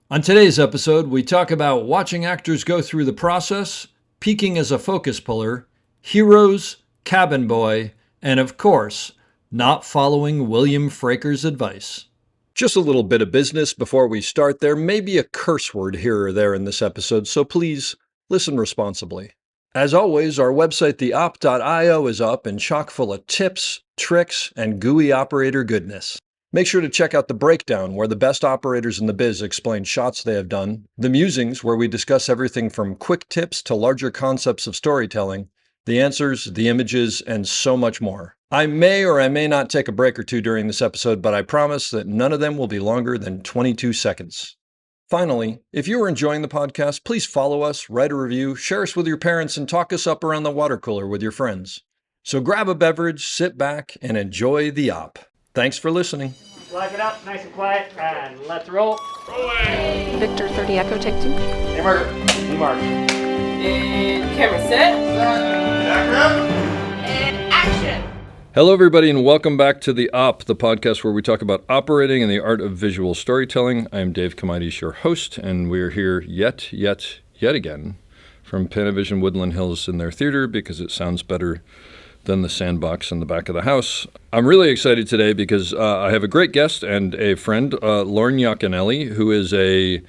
On today's episode, we talk about watching actors go through the process, peaking as a focus puller, heroes, cabin boy, and of course, not following William Fraker's advice. Just a little bit of business before we start. There may be a curse word here or there in this episode, so please listen responsibly. As always, our website, theop.io, is up and chock full of tips, tricks, and gooey operator goodness. Make sure to check out the breakdown, where the best operators in the biz explain shots they have done, the musings, where we discuss everything from quick tips to larger concepts of storytelling, the answers, the images, and so much more. I may or I may not take a break or two during this episode, but I promise that none of them will be longer than 22 seconds. Finally, if you are enjoying the podcast, please follow us, write a review, share us with your parents, and talk us up around the water cooler with your friends. So grab a beverage, sit back, and enjoy the op. Thanks for listening. Lock it up, nice and quiet, and let's roll. Rolling. Victor 30 Echo, take 2. Hey, Mark. We mark. And camera set. And action. Hello, everybody, and welcome back to The Op, the podcast where we talk about operating and the art of visual storytelling. I'm Dave Kamaitis, your host, and we're here yet again from Panavision Woodland Hills in their theater because it sounds better than the sandbox in the back of the house. I'm really excited today because I have a great guest and a friend, Loren Yaconelli, who is a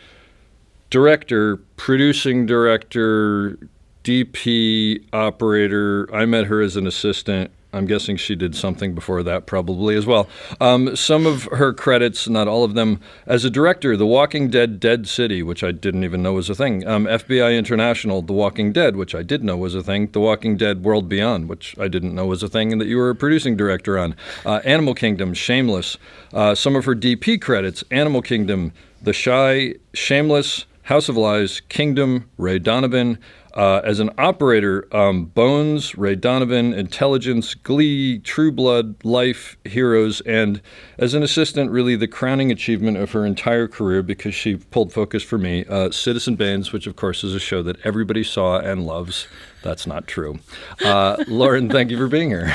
director, producing director, DP, operator. I met her as an assistant. I'm guessing she did something before that probably as well. Some of her credits, not all of them, as a director, The Walking Dead, Dead City, which I didn't even know was a thing. FBI International, The Walking Dead, which I did know was a thing. The Walking Dead, World Beyond, which I didn't know was a thing and that you were a producing director on. Animal Kingdom, Shameless. Some of her DP credits, Animal Kingdom, The Shy, Shameless, House of Lies, Kingdom, Ray Donovan. As an operator, Bones, Ray Donovan, Intelligence, Glee, True Blood, Life, Heroes, and as an assistant, really the crowning achievement of her entire career because she pulled focus for me, Citizen Baines, which of course is a show that everybody saw and loves. That's not true. Loren, thank you for being here.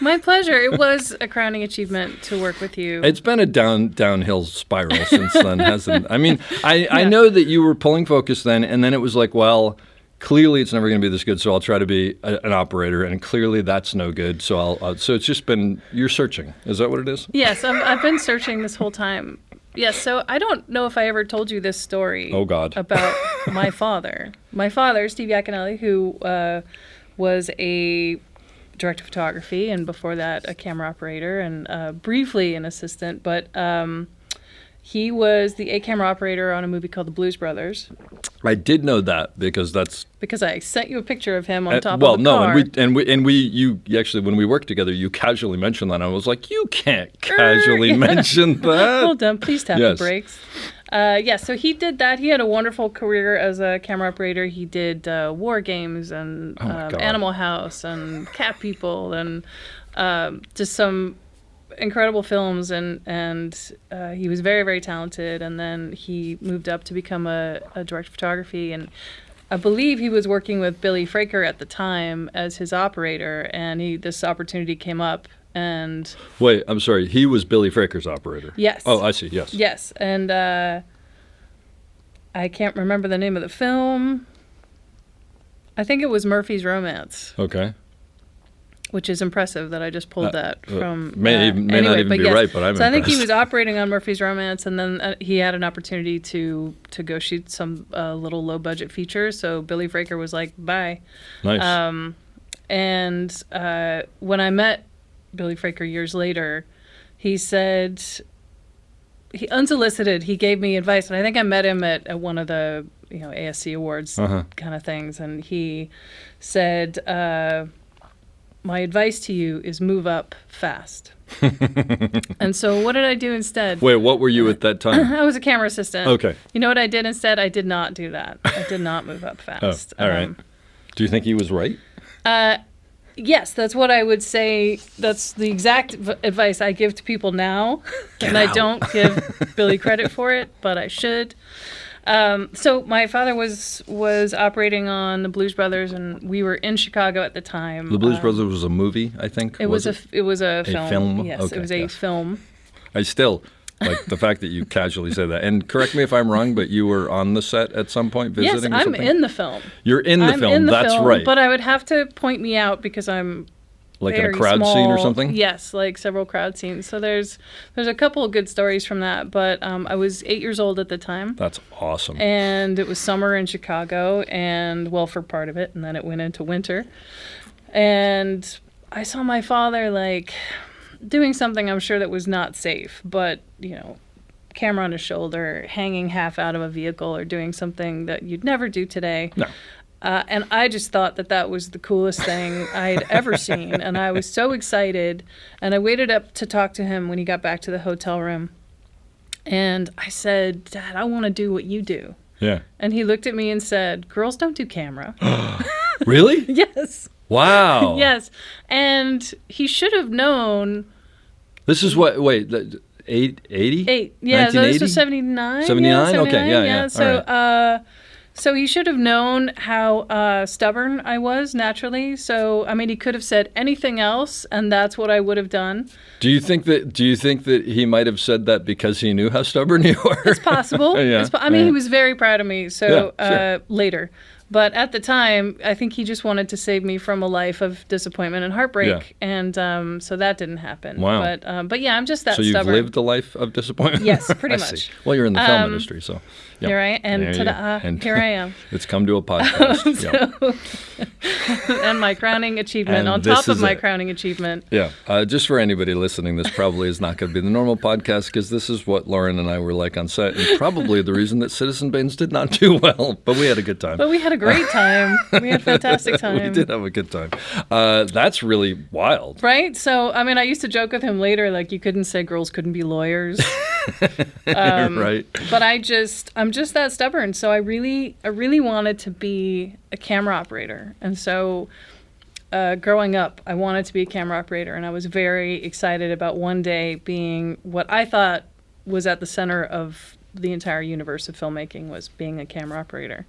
My pleasure. It was a crowning achievement to work with you. It's been a downhill spiral since then, hasn't it? I mean, I know that you were pulling focus then, and then it was like, well, clearly it's never going to be this good, so I'll try to be an operator, and clearly that's no good, so so it's just been, you're searching. Is that what it is? Yes, I've been searching this whole time. Yes, so I don't know if I ever told you this story. Oh, God. About my father. My father, Steve Yaconelli, who was a director of photography, and before that a camera operator, and briefly an assistant, but he was the camera operator on a movie called The Blues Brothers. I did know that because I sent you a picture of him on top of a car. Well, no, and you actually, when we worked together, you casually mentioned that. And I was like, you can't casually mention that. Hold on, please tap the brakes. So he did that. He had a wonderful career as a camera operator. He did War Games and Animal House and Cat People and just some incredible films, and he was very, very talented, and then he moved up to become a director of photography, and I believe he was working with Billy Fraker at the time as his operator, and this opportunity came up, and... Wait, I'm sorry, he was Billy Fraker's operator? Yes. Oh, I see, yes. Yes, and I can't remember the name of the film. I think it was Murphy's Romance. Okay. Which is impressive that I just pulled that from... May not even be right, but I'm impressed. So I think he was operating on Murphy's Romance, and then he had an opportunity to go shoot some little low-budget features, so Billy Fraker was like, bye. Nice. And when I met Billy Fraker years later, he said... Unsolicited, he gave me advice, and I think I met him at one of the ASC Awards kind of things, and he said... my advice to you is move up fast. And so what did I do instead? Wait, what were you at that time? I was a camera assistant. Okay. You know what I did instead? I did not do that. I did not move up fast. Oh, all right. Do you think he was right? Yes, that's what I would say. That's the exact advice I give to people now. I don't give Billy credit for it, but I should. So my father was operating on the Blues Brothers, and we were in Chicago at the time. The Blues Brothers was a movie, I think. It was a film. Film? Yes, Okay, it was a film. I still, Like the fact that you casually say that. And correct me if I'm wrong, but you were on the set at some point visiting Yes, or I'm something? in the film. You're in the film. That's right. But I would have to point me out because I'm like in a very crowd small. scene or something? Yes, like several crowd scenes. So there's a couple of good stories from that. But I was 8 years old at the time. That's awesome. And it was summer in Chicago, and well, for part of it, and then it went into winter. And I saw my father like doing something I'm sure that was not safe, but camera on his shoulder, hanging half out of a vehicle, or doing something that you'd never do today. No. And I just thought that was the coolest thing I'd ever seen. And I was so excited. And I waited up to talk to him when he got back to the hotel room. And I said, Dad, I want to do what you do. Yeah. And he looked at me and said, girls don't do camera. Really? Yes. Wow. Yes. And he should have known. This is what, 80? 8. Yeah, so this was 79. 79? Okay, yeah. So, all right. So he should have known how stubborn I was naturally. So, I mean, he could have said anything else, and that's what I would have done. Do you think that he might have said that because he knew how stubborn you were? It's possible. Yeah, I mean, he was very proud of me. So sure. Later. But at the time, I think he just wanted to save me from a life of disappointment and heartbreak. Yeah. And so that didn't happen. Wow. But yeah, I'm just that so you've stubborn. lived a life of disappointment? Yes, pretty I much. See. Well, you're in the film industry, so. Yep. Here I am. And here I am. It's come to a podcast. And my crowning achievement And on this top of is my it. crowning achievement. Yeah. Just for anybody listening, this probably is not going to be the normal podcast because this is what Loren and I were like on set, and probably the reason that Citizen Baines did not do well. But we had a good time. But we had a great time. We had a fantastic time. We did have a good time. That's really wild. Right? So, I mean, I used to joke with him later, like, you couldn't say girls couldn't be lawyers. Right. But I'm just that stubborn. So I really wanted to be a camera operator. And so growing up, I wanted to be a camera operator. And I was very excited about one day being what I thought was at the center of the entire universe of filmmaking, was being a camera operator.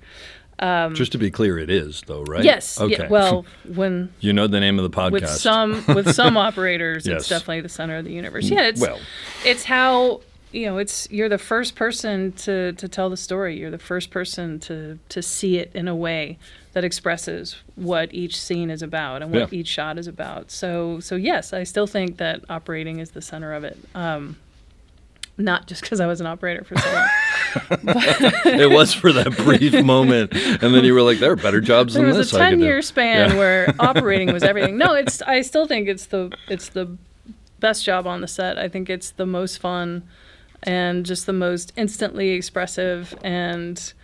Just to be clear, it is, though, right? Yes. Okay. Yeah, well, when you know the name of the podcast. with some operators, Yes. it's definitely the center of the universe. Yeah, it's how you're the first person to tell the story. You're the first person to see it in a way that expresses what each scene is about and what each shot is about. So yes, I still think that operating is the center of it. Not just because I was an operator for so long. It was for that brief moment, and then you were like, "There are better jobs than this." There was a 10-year span where operating was everything. No, I still think it's the best job on the set. I think it's the most fun, and just the most instantly expressive, and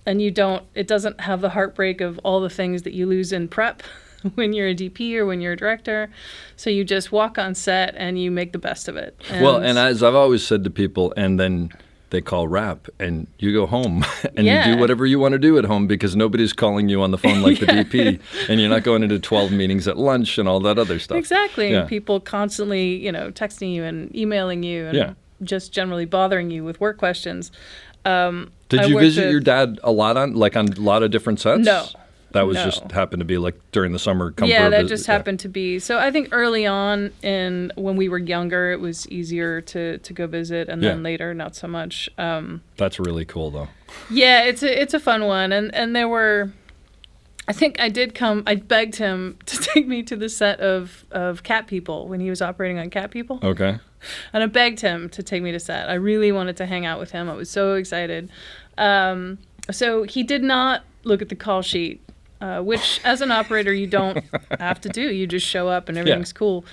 it doesn't have the heartbreak of all the things that you lose in prep when you're a DP or when you're a director. So you just walk on set and you make the best of it. And as I've always said to people, and then they call wrap and you go home and you do whatever you want to do at home because nobody's calling you on the phone like the DP, and you're not going into 12 meetings at lunch and all that other stuff. Exactly. Yeah. And people constantly, texting you and emailing you and just generally bothering you with work questions. Did you visit your dad a lot on a lot of different sets? No. That was just happened to be like during the summer. That just happened to be. So I think early on when we were younger, it was easier to go visit, and then later, not so much. That's really cool, though. Yeah, it's a fun one, and there were. I think I begged him to take me to the set of Cat People when he was operating on Cat People. Okay. And I begged him to take me to set. I really wanted to hang out with him. I was so excited. So he did not look at the call sheet. Which, as an operator, you don't have to do. You just show up and everything's cool.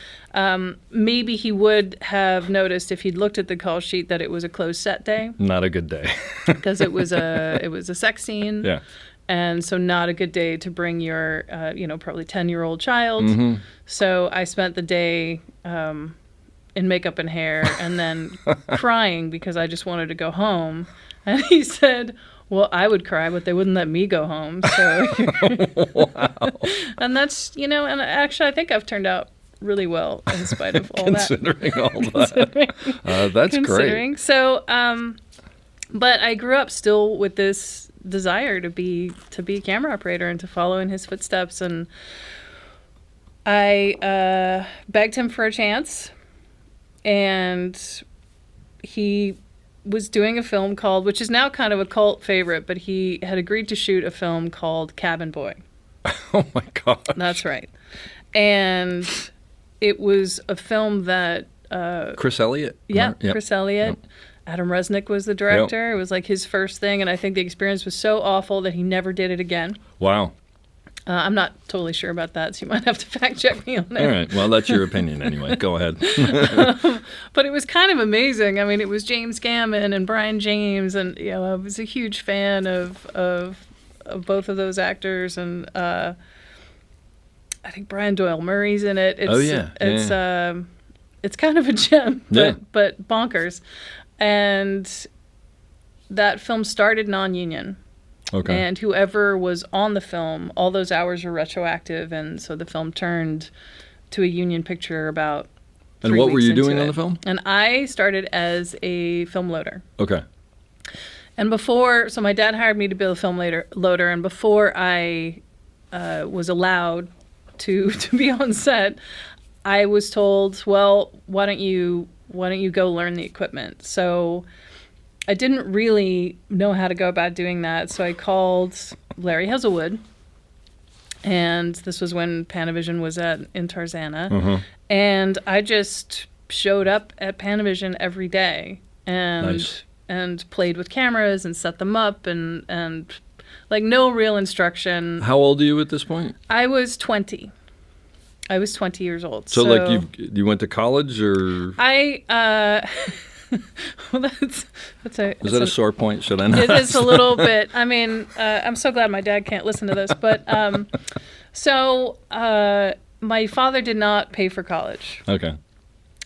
Maybe he would have noticed if he'd looked at the call sheet that it was a closed set day. Not a good day. Because it was a sex scene. Yeah. And so not a good day to bring your, probably 10-year-old child. Mm-hmm. So I spent the day in makeup and hair and then crying because I just wanted to go home. And he said, well, I would cry, but they wouldn't let me go home. So, wow. And that's, and actually I think I've turned out really well in spite of all considering all that. That's great. So, but I grew up still with this desire to be a camera operator and to follow in his footsteps. And I begged him for a chance, and he was doing a film called, which is now kind of a cult favorite, but he had agreed to shoot a film called Cabin Boy. Oh my God. That's right. And it was a film that Chris Elliott? Yeah, Yep. Chris Elliott. Yep. Adam Resnick was the director. Yep. It was like his first thing, and I think the experience was so awful that he never did it again. Wow. I'm not totally sure about that, so you might have to fact check me on it. All right. Well, that's your opinion anyway. Go ahead. But it was kind of amazing. I mean, it was James Gammon and Brian James, and I was a huge fan of both of those actors, and I think Brian Doyle Murray's in it. It's kind of a gem, but bonkers. And that film started non-union. Okay. And whoever was on the film, all those hours were retroactive, and so the film turned to a union picture about 3 weeks. And what were you doing on the film? And I started as a film loader. Okay. And so my dad hired me to be a film loader, and before I was allowed to be on set, I was told, well, why don't you go learn the equipment? So I didn't really know how to go about doing that, so I called Larry Heselwood, and this was when Panavision was in Tarzana, uh-huh. And I just showed up at Panavision every day and played with cameras and set them up and like no real instruction. How old are you at this point? I was 20. I was 20 years old. So like you went to college, or? Well, is that a sore point? Should I know? It is a little bit. I mean, I'm so glad my dad can't listen to this. But my father did not pay for college. Okay.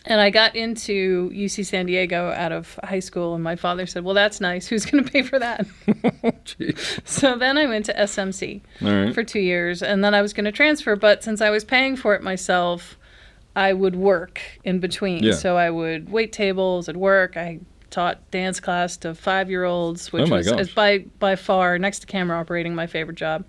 And I got into UC San Diego out of high school, and my father said, well, that's nice. Who's going to pay for that? So then I went to SMC for 2 years, and then I was going to transfer. But since I was paying for it myself, I would work in between. Yeah. So I would wait tables at work. I taught dance class to 5-year-olds, which is by far, next to camera operating, my favorite job.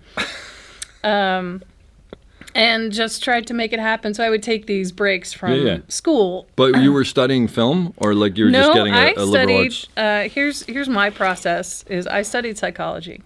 And just tried to make it happen. So I would take these breaks from school. But you were studying film, or like you were just getting a liberal arts? Here's my process, is I studied psychology.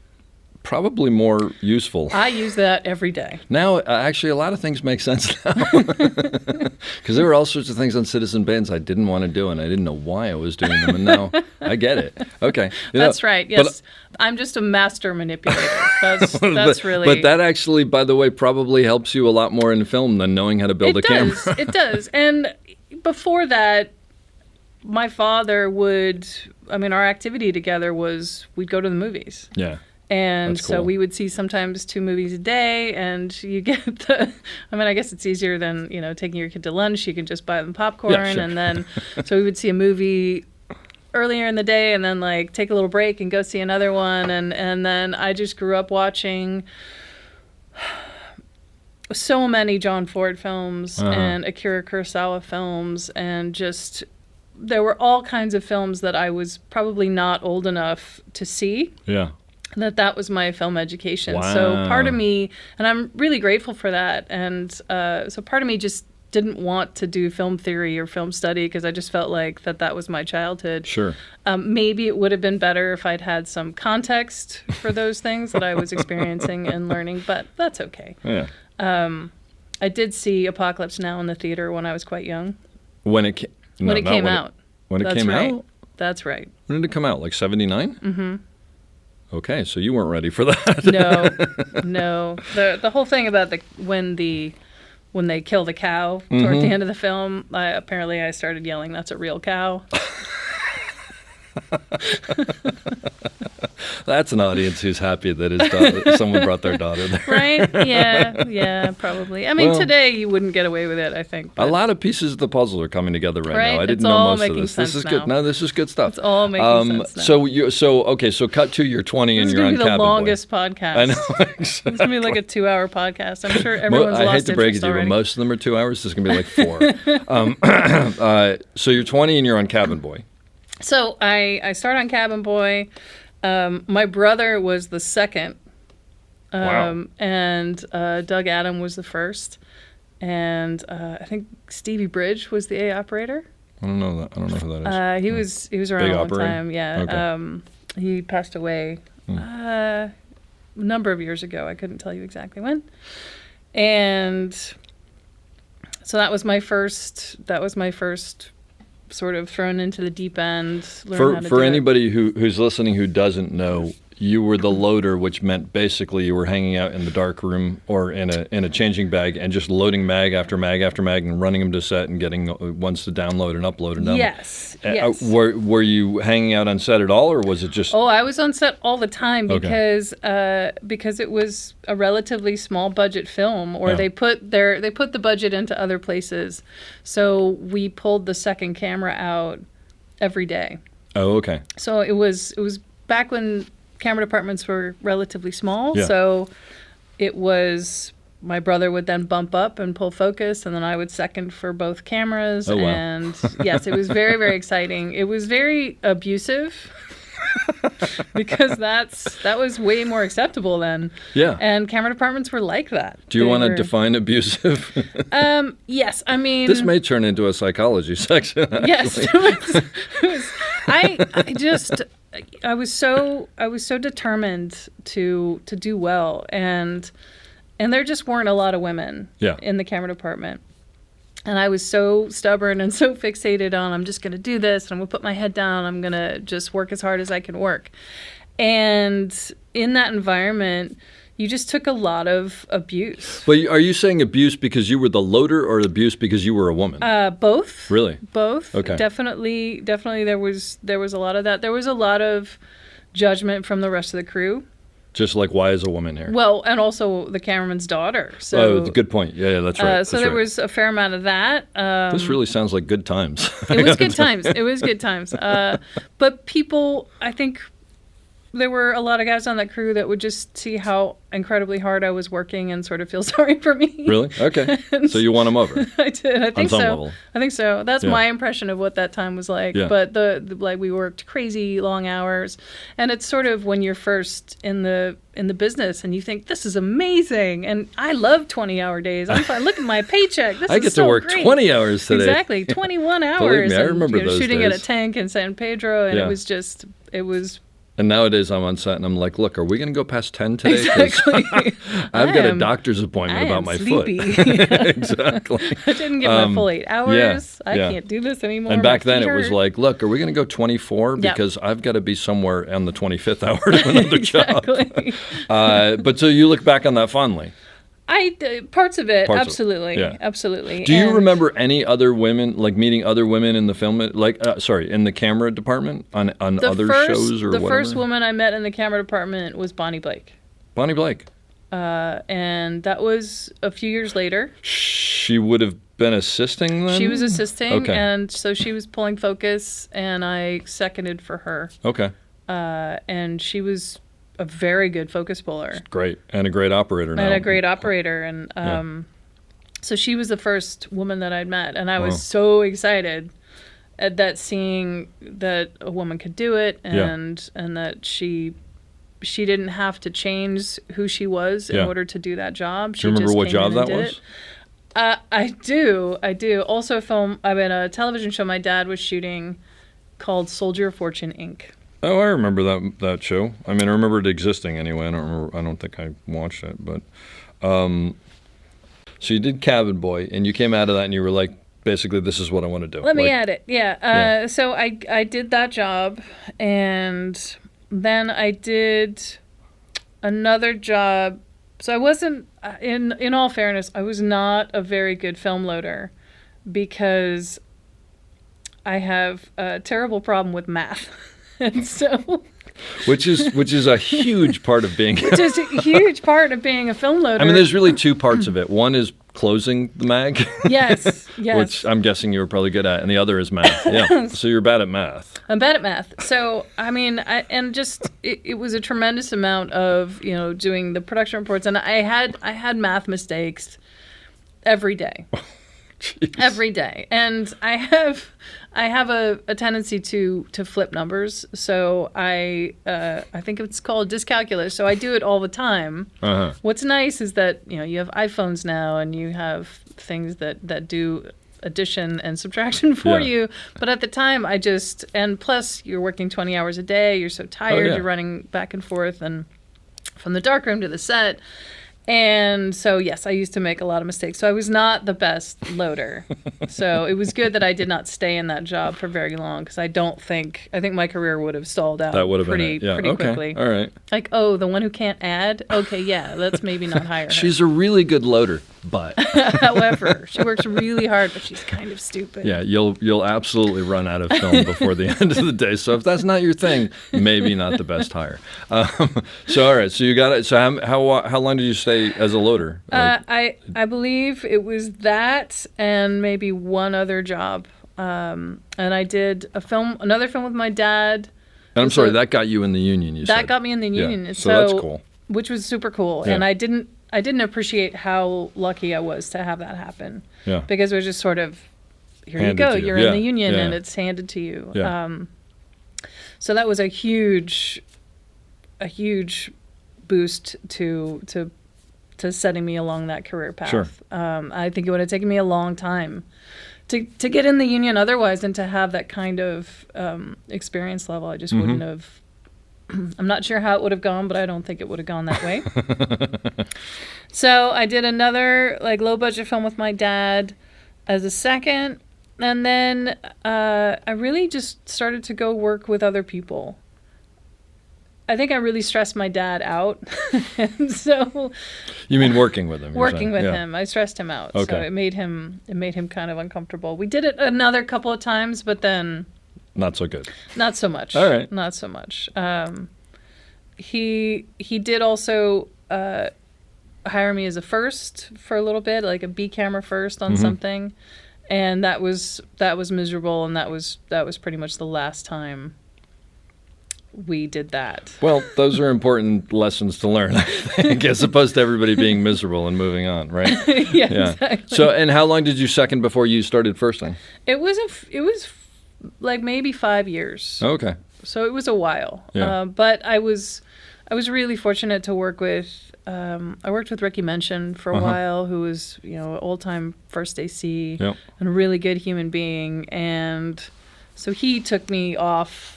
Probably more useful. I use that every day. Now, actually, a lot of things make sense now. Because there were all sorts of things on Citizen Bands I didn't want to do, and I didn't know why I was doing them, and now I get it. Okay. That's right. Yes. I'm just a master manipulator. That's really... But that actually, by the way, probably helps you a lot more in film than knowing how to build a camera. It does. And before that, my father our activity together was we'd go to the movies. Yeah. And That's cool. So we would see sometimes 2 movies a day, and you get I guess it's easier than, taking your kid to lunch. You can just buy them popcorn. Yeah, sure. And then, so we would see a movie earlier in the day and then like take a little break and go see another one. And then I just grew up watching so many John Ford films and Akira Kurosawa films, and just, there were all kinds of films that I was probably not old enough to see. Yeah. That was my film education. Wow. So part of me, and I'm really grateful for that, and so part of me just didn't want to do film theory or film study because I just felt like that was my childhood. Sure. Maybe it would have been better if I'd had some context for those things that I was experiencing and learning, but that's okay. Yeah. I did see Apocalypse Now in the theater when I was quite young. When it came out? When it came out? That's right. When did it come out? Like 79? Mm-hmm. Okay, so you weren't ready for that. No. The whole thing about when they kill the cow toward the end of the film, apparently I started yelling, "That's a real cow." That's an audience who's happy that someone brought their daughter there. Right? Yeah, probably. I mean, today you wouldn't get away with it, I think. A lot of pieces of the puzzle are coming together right now. I didn't know most of this. This is good. No, this is good stuff. It's all making sense now. So cut to you're 20 and you're on Cabin Boy. This is going to be the longest podcast. I know. Exactly. It's going to be like a 2-hour podcast. I'm sure everyone's lost interest already. I hate to break it to you, but most of them are 2 hours. This is going to be like 4. So you're 20 and you're on Cabin Boy. So I start on Cabin Boy. My brother was the second. Wow. And Doug Adam was the first. And I think Stevie Bridge was the A operator. I don't know that. I don't know who that is. He was around Big a long operator? time. Yeah. Okay. He passed away a number of years ago. I couldn't tell you exactly when. And so that was my first. Sort of thrown into the deep end. For anybody who's listening who doesn't know, you were the loader, which meant basically you were hanging out in the dark room or in a changing bag and just loading mag after mag after mag and running them to set and getting ones to download and upload and download. Yes. Were you hanging out on set at all, or was it just? Oh, I was on set all the time because it was a relatively small budget film, or they put the budget into other places, so we pulled the second camera out every day. Oh, okay. So it was back when camera departments were relatively small. Yeah. So it was, my brother would then bump up and pull focus, and then I would second for both cameras. Oh, wow. And yes, it was very, very exciting. It was very abusive because that was way more acceptable then. Yeah. And camera departments were like that. Do you want to define abusive? Yes, I mean, this may turn into a psychology section. Actually. Yes, it was. I was so determined to do well, and there just weren't a lot of women in the camera department. And I was so stubborn and so fixated on, I'm just going to do this, and I'm going to put my head down, I'm going to just work as hard as I can work. And in that environment, you just took a lot of abuse. But are you saying abuse because you were the loader, or abuse because you were a woman? Both. Really? Both. Okay. Definitely there was a lot of that. There was a lot of judgment from the rest of the crew. Just like, why is a woman here? Well, and also the cameraman's daughter. So, good point. Yeah, that's right. So there was a fair amount of that. This really sounds like good times. It was good times. It was good times. But people, I think, there were a lot of guys on that crew that would just see how incredibly hard I was working and sort of feel sorry for me. Really? Okay. So you won them over. I did. I think on some so. level. I think so. That's my impression of what that time was like. Yeah. But like we worked crazy long hours, and it's sort of when you're first in the business and you think this is amazing, and I love 20-hour days. I'm fine. Look at my paycheck. This I get is to so work great. 20 hours today. Exactly, 21 hours. Believe me, I and, remember those shooting days. at a tank in San Pedro, and it was. And nowadays I'm on set and I'm like, look, are we going to go past 10 today? 'Cause Exactly. I've got a doctor's appointment about my sleepy. foot. Exactly. I didn't get my full 8 hours. I can't do this anymore. And back My then feet it was hurt. like, look, are we going to go 24? Yep. Because I've got to be somewhere on the 25th hour to another Exactly. job. But so you look back on that fondly. Parts of it, Parts of it, absolutely, yeah. absolutely. Do you remember any other women, like meeting other women in the film, in the camera department on other shows or whatever? The first woman I met in the camera department was Bonnie Blake. Bonnie Blake. And that was a few years later. She would have been assisting then? She was assisting, Okay. and so she was pulling focus, and I seconded for her. Okay. And she was a very good focus puller. Great. And a great operator now. And a great operator. And so she was the first woman that I'd met. And I was so excited at that, seeing that a woman could do it, and that she didn't have to change who she was in order to do that job. Do you remember what job that was? I do. Also a television show my dad was shooting called Soldier of Fortune, Inc. Oh, I remember that show. I mean, I remember it existing anyway. I don't think I watched it, but so you did Cabin Boy, and you came out of that, and you were like, basically, this is what I want to do. Let me add it. Yeah. So I did that job, and then I did another job. So I wasn't, in all fairness, I was not a very good film loader because I have a terrible problem with math. And so, which is a huge part of being which is a huge part of being a film loader. I mean, there's really two parts of it. One is closing the mag. Yes. Which I'm guessing you were probably good at, and the other is math. Yeah. So you're bad at math. I'm bad at math. So I mean, it was a tremendous amount of doing the production reports, and I had math mistakes every day. Jeez. Every day. And I have a tendency to flip numbers. So I think it's called dyscalculia. So I do it all the time. Uh-huh. What's nice is that you have iPhones now, and you have things that do addition and subtraction for you. But at the time, and plus you're working 20 hours a day. You're so tired. You're running back and forth and from the darkroom to the set. And so, yes, I used to make a lot of mistakes. So I was not the best loader. So it was good that I did not stay in that job for very long because I think my career would have stalled out pretty quickly. All right. Like, oh, the one who can't add? Okay, yeah, let's maybe not hire her. She's a really good loader, but. However, she works really hard, but she's kind of stupid. Yeah, you'll absolutely run out of film before the end of the day. So if that's not your thing, maybe not the best hire. So all right, so you got it. So how long did you stay as a loader? I believe it was that and maybe one other job. And I did another film with my dad. And I'm sorry, that got you in the union. You said that got me in the union. Yeah, so that's cool. Which was super cool, Yeah. and I didn't appreciate how lucky I was to have that happen. Yeah. Because it was just sort of, here Handed you go, to you. you're Yeah, in the union, yeah. and it's handed to you. Yeah. So that was a huge boost to setting me along that career path. Sure. I think it would have taken me a long time to get in the union otherwise, and to have that kind of experience level. I just wouldn't have. I'm not sure how it would have gone, but I don't think it would have gone that way. So I did another low budget film with my dad as a second, and then I really just started to go work with other people. I think I really stressed my dad out, and so. You mean working with him? Working with him, I stressed him out. Okay. So it made him kind of uncomfortable. We did it another couple of times, but then. Not so good. Not so much. All right. Not so much. He did also hire me as a first for a little bit, like a B camera first on something, and that was miserable, and that was pretty much the last time we did that. Well, those are important lessons to learn, I think, as opposed to everybody being miserable and moving on, right? Yeah, exactly. So, and how long did you second before you started firsting? It was like maybe 5 years. Okay. So it was a while. Yeah. But I was really fortunate to work with. I worked with Ricky Mention for a while, who was an old-time first AC Yep. and a really good human being. And so he took me off.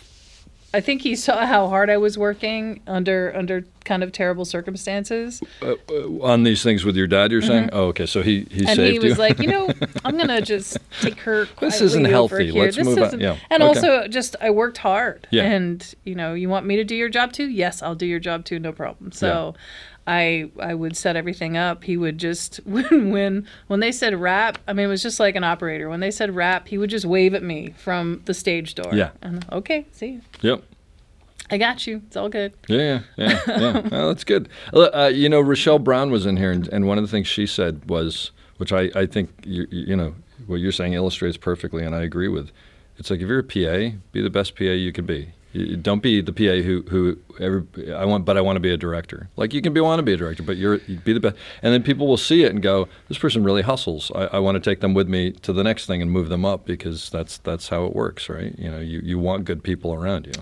I think he saw how hard I was working under kind of terrible circumstances. On these things with your dad, you're saying? Oh, okay. So he And saved you? he was like, I'm going to just take her quietly This isn't over healthy. here. Let's move on. Yeah. And Okay. also, just I worked hard. Yeah. And, you want me to do your job too? Yes, I'll do your job too. No problem. So I would set everything up. He would just, when they said wrap, I mean, it was just like an operator. When they said wrap, he would just wave at me from the stage door. Yeah. And, okay, see you. Yep. I got you. It's all good. Yeah. Well, that's good. Rochelle Brown was in here, and one of the things she said was, which I think what you're saying illustrates perfectly, and I agree with. It's like, if you're a PA, be the best PA you can be. Don't be the PA I want to be a director. Like, you can want to be a director, but you be the best. And then people will see it and go, this person really hustles. I want to take them with me to the next thing and move them up, because that's how it works, right? You want good people around you.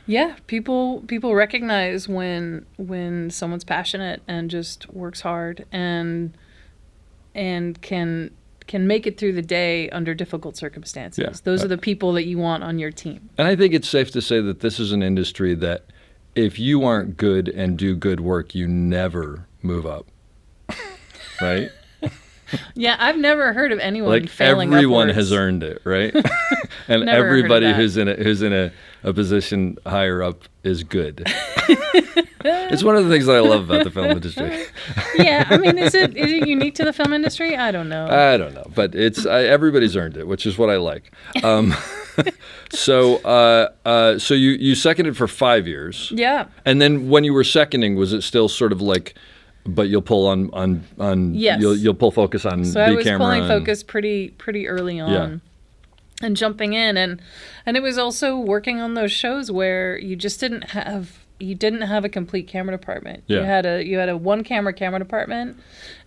Yeah, people recognize when someone's passionate and just works hard and can make it through the day under difficult circumstances. Yeah. Those are the people that you want on your team. And I think it's safe to say that this is an industry that if you aren't good and do good work, you never move up. Right? Yeah, I've never heard of anyone like failing everyone upwards. has earned it, right? And Never heard of everybody that. who's in a position higher up is good. It's one of the things that I love about the film industry. Yeah, I mean, is it unique to the film industry? I don't know. I don't know, but everybody's earned it, which is what I like. So you seconded for 5 years. Yeah. And then when you were seconding, was it still sort of like, but you'll pull on Yes. you'll pull focus on So B I was camera pulling and- focus pretty early on, and jumping in, and it was also working on those shows where you just didn't have a complete camera department. Yeah. You had a one camera department,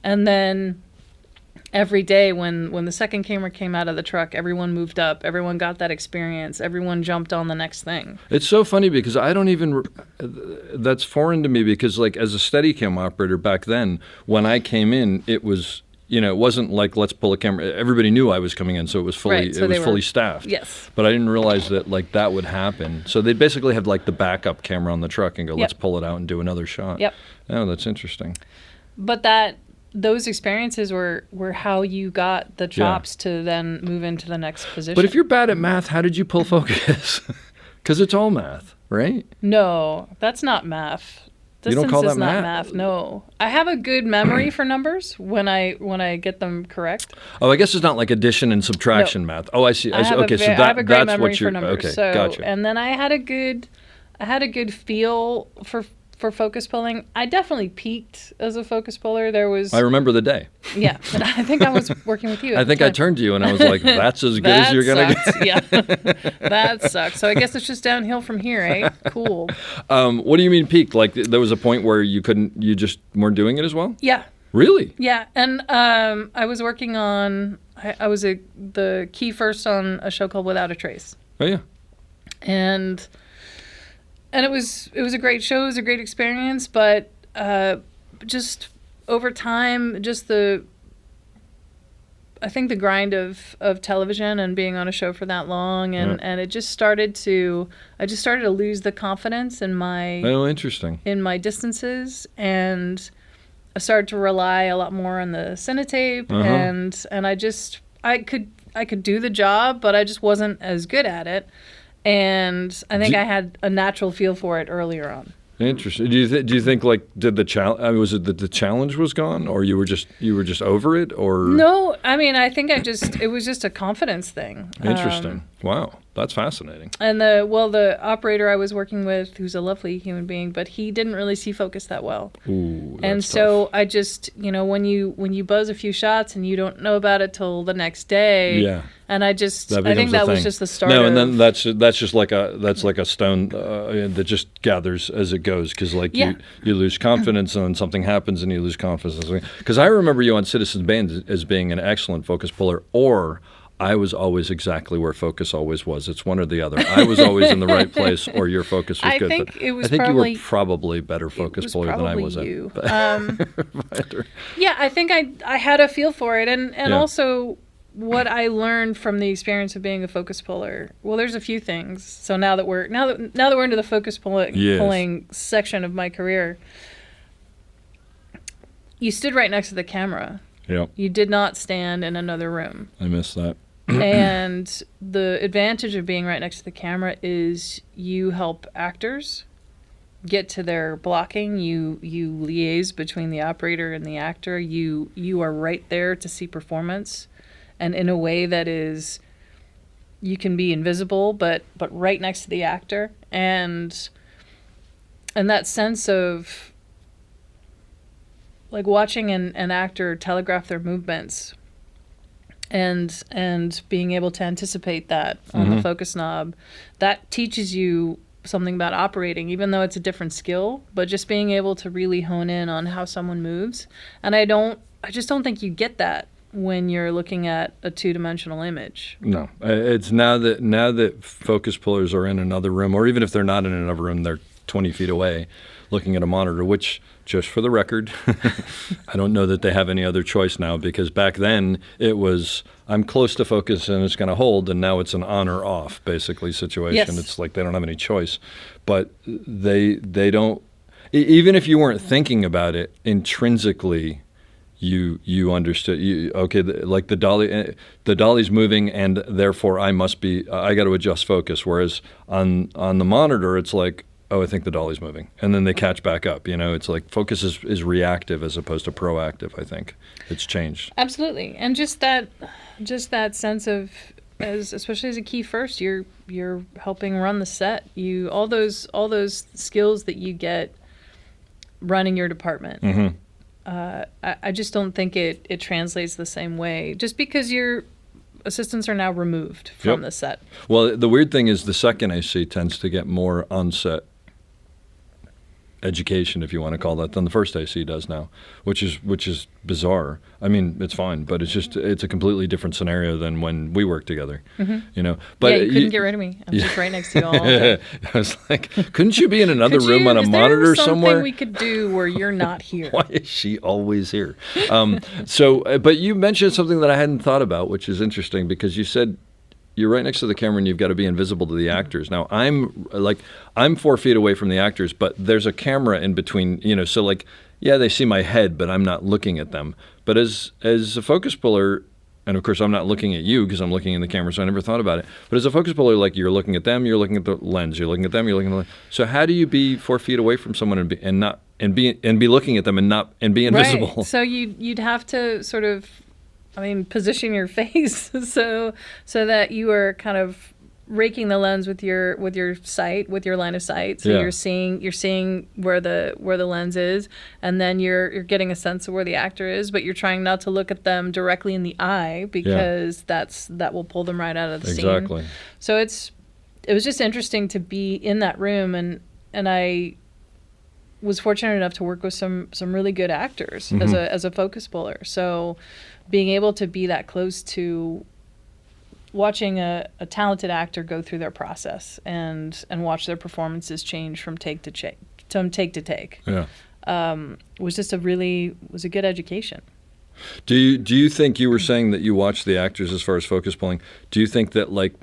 and then every day when the second camera came out of the truck, everyone moved up, everyone got that experience, everyone jumped on the next thing. It's so funny because I don't even, that's foreign to me, because like as a Steadicam operator back then, when I came in, it was, it wasn't like let's pull a camera. Everybody knew I was coming in, so it was fully Right, so they were- fully staffed. Yes. But I didn't realize that like that would happen. So they basically have like the backup camera on the truck and go, let's pull it out and do another shot. Yep. Oh, that's interesting. But those experiences were how you got the chops to then move into the next position. But if you're bad at math, how did you pull focus? Because it's all math, right? No, that's not math. You don't Distance call is that not math? No, I have a good memory for numbers when I get them correct. Oh, I guess it's not like addition and subtraction math. Oh, I see. I see. Okay, so I have a great that's memory what for you're. numbers. Okay, so, gotcha. And then I had a good feel for focus pulling. I definitely peaked as a focus puller. There was I remember the day. yeah, but I think I was working with you. I think I turned to you and I was like, "That's as good as you're gonna get." Yeah, that sucks. So I guess it's just downhill from here, eh? Cool. What do you mean peaked? Like there was a point where you just weren't doing it as well? Yeah. Really? Yeah, and I was working on. I was the key first on a show called Without a Trace, Oh yeah. and it was a great show. It was a great experience, but just over time, I think the grind of television and being on a show for that long, and it just started to. I just started to lose the confidence in my Interesting. in my distances, and I started to rely a lot more on the Cinetape, and I could do the job, but I just wasn't as good at it, and I think I had a natural feel for it earlier on. Interesting. Do you think like did the challenge? Was it that the challenge was gone, or you were just over it, or No, I mean I think it was just a confidence thing. Interesting. Wow, that's fascinating. And the operator I was working with, who's a lovely human being, but he didn't really see focus that well. Ooh, that's And so tough. I just, when you buzz a few shots and you don't know about it till the next day. Yeah. And I think that was just the start. No, and then that's just like a stone that just gathers as it goes, because like you lose confidence and then something happens and you lose confidence. Because I remember you on Citizens Band as being an excellent focus puller, or I was always exactly where focus always was. It's one or the other. I was always in the right place, or your focus was good. I think you were probably better focus puller than I was. You. Yeah, I think I had a feel for it, and also what I learned from the experience of being a focus puller. Well, there's a few things. So now that we're into the focus pulling section of my career, you stood right next to the camera. Yep. You did not stand in another room. I missed that. And the advantage of being right next to the camera is you help actors get to their blocking. You liaise between the operator and the actor. You are right there to see performance, and in a way that is, you can be invisible but right next to the actor, and that sense of like watching an actor telegraph their movements and being able to anticipate that on the focus knob, that teaches you something about operating, even though it's a different skill, but just being able to really hone in on how someone moves. And I just don't think you get that when you're looking at a two-dimensional image. No, it's now that focus pullers are in another room, or even if they're not in another room, they're 20 feet away looking at a monitor, which, just for the record, I don't know that they have any other choice now, because back then it was, I'm close to focus and it's going to hold, and now it's an on or off, basically, situation. Yes. It's like they don't have any choice. But they don't, even if you weren't thinking about it, intrinsically, you understood. Like the dolly's moving, and therefore I got to adjust focus. Whereas on the monitor, it's like, oh, I think the dolly's moving, and then they catch back up. It's like focus is reactive as opposed to proactive. I think it's changed. Absolutely, and just that sense of, especially as a key first, you're helping run the set. All those skills that you get running your department. Mm-hmm. I just don't think it translates the same way, just because your assistants are now removed from the set. Well, the weird thing is the second AC tends to get more on set. education, if you want to call that, than the first AC does now, which is bizarre. I mean, it's fine, but it's a completely different scenario than when we worked together. You know, but you couldn't get rid of me. I'm just right next to you all day. I was like, couldn't you be in another room on a monitor somewhere? Is there something we could do where you're not here? Why is she always here? But you mentioned something that I hadn't thought about, which is interesting because you said you're right next to the camera and you've got to be invisible to the actors. Now, I'm 4 feet away from the actors, but there's a camera in between, you know, so like, yeah, they see my head, but I'm not looking at them. But as a focus puller, and of course I'm not looking at you because I'm looking in the camera, so I never thought about it. But as a focus puller, like you're looking at them, you're looking at the lens, you're looking at them, you're looking at the lens. So how do you be 4 feet away from someone and be looking at them and be invisible? Right. So you'd have to sort of, position your face so that you are kind of raking the lens with your line of sight. So you're seeing where the lens is, and then you're getting a sense of where the actor is, but you're trying not to look at them directly in the eye because that will pull them right out of the scene. Exactly. So it was just interesting to be in that room, and I was fortunate enough to work with some really good actors as a focus puller. So being able to be that close to watching a talented actor go through their process and watch their performances change from take to take was just a good education. Do you think, you were saying that you watch the actors as far as focus pulling, do you think that like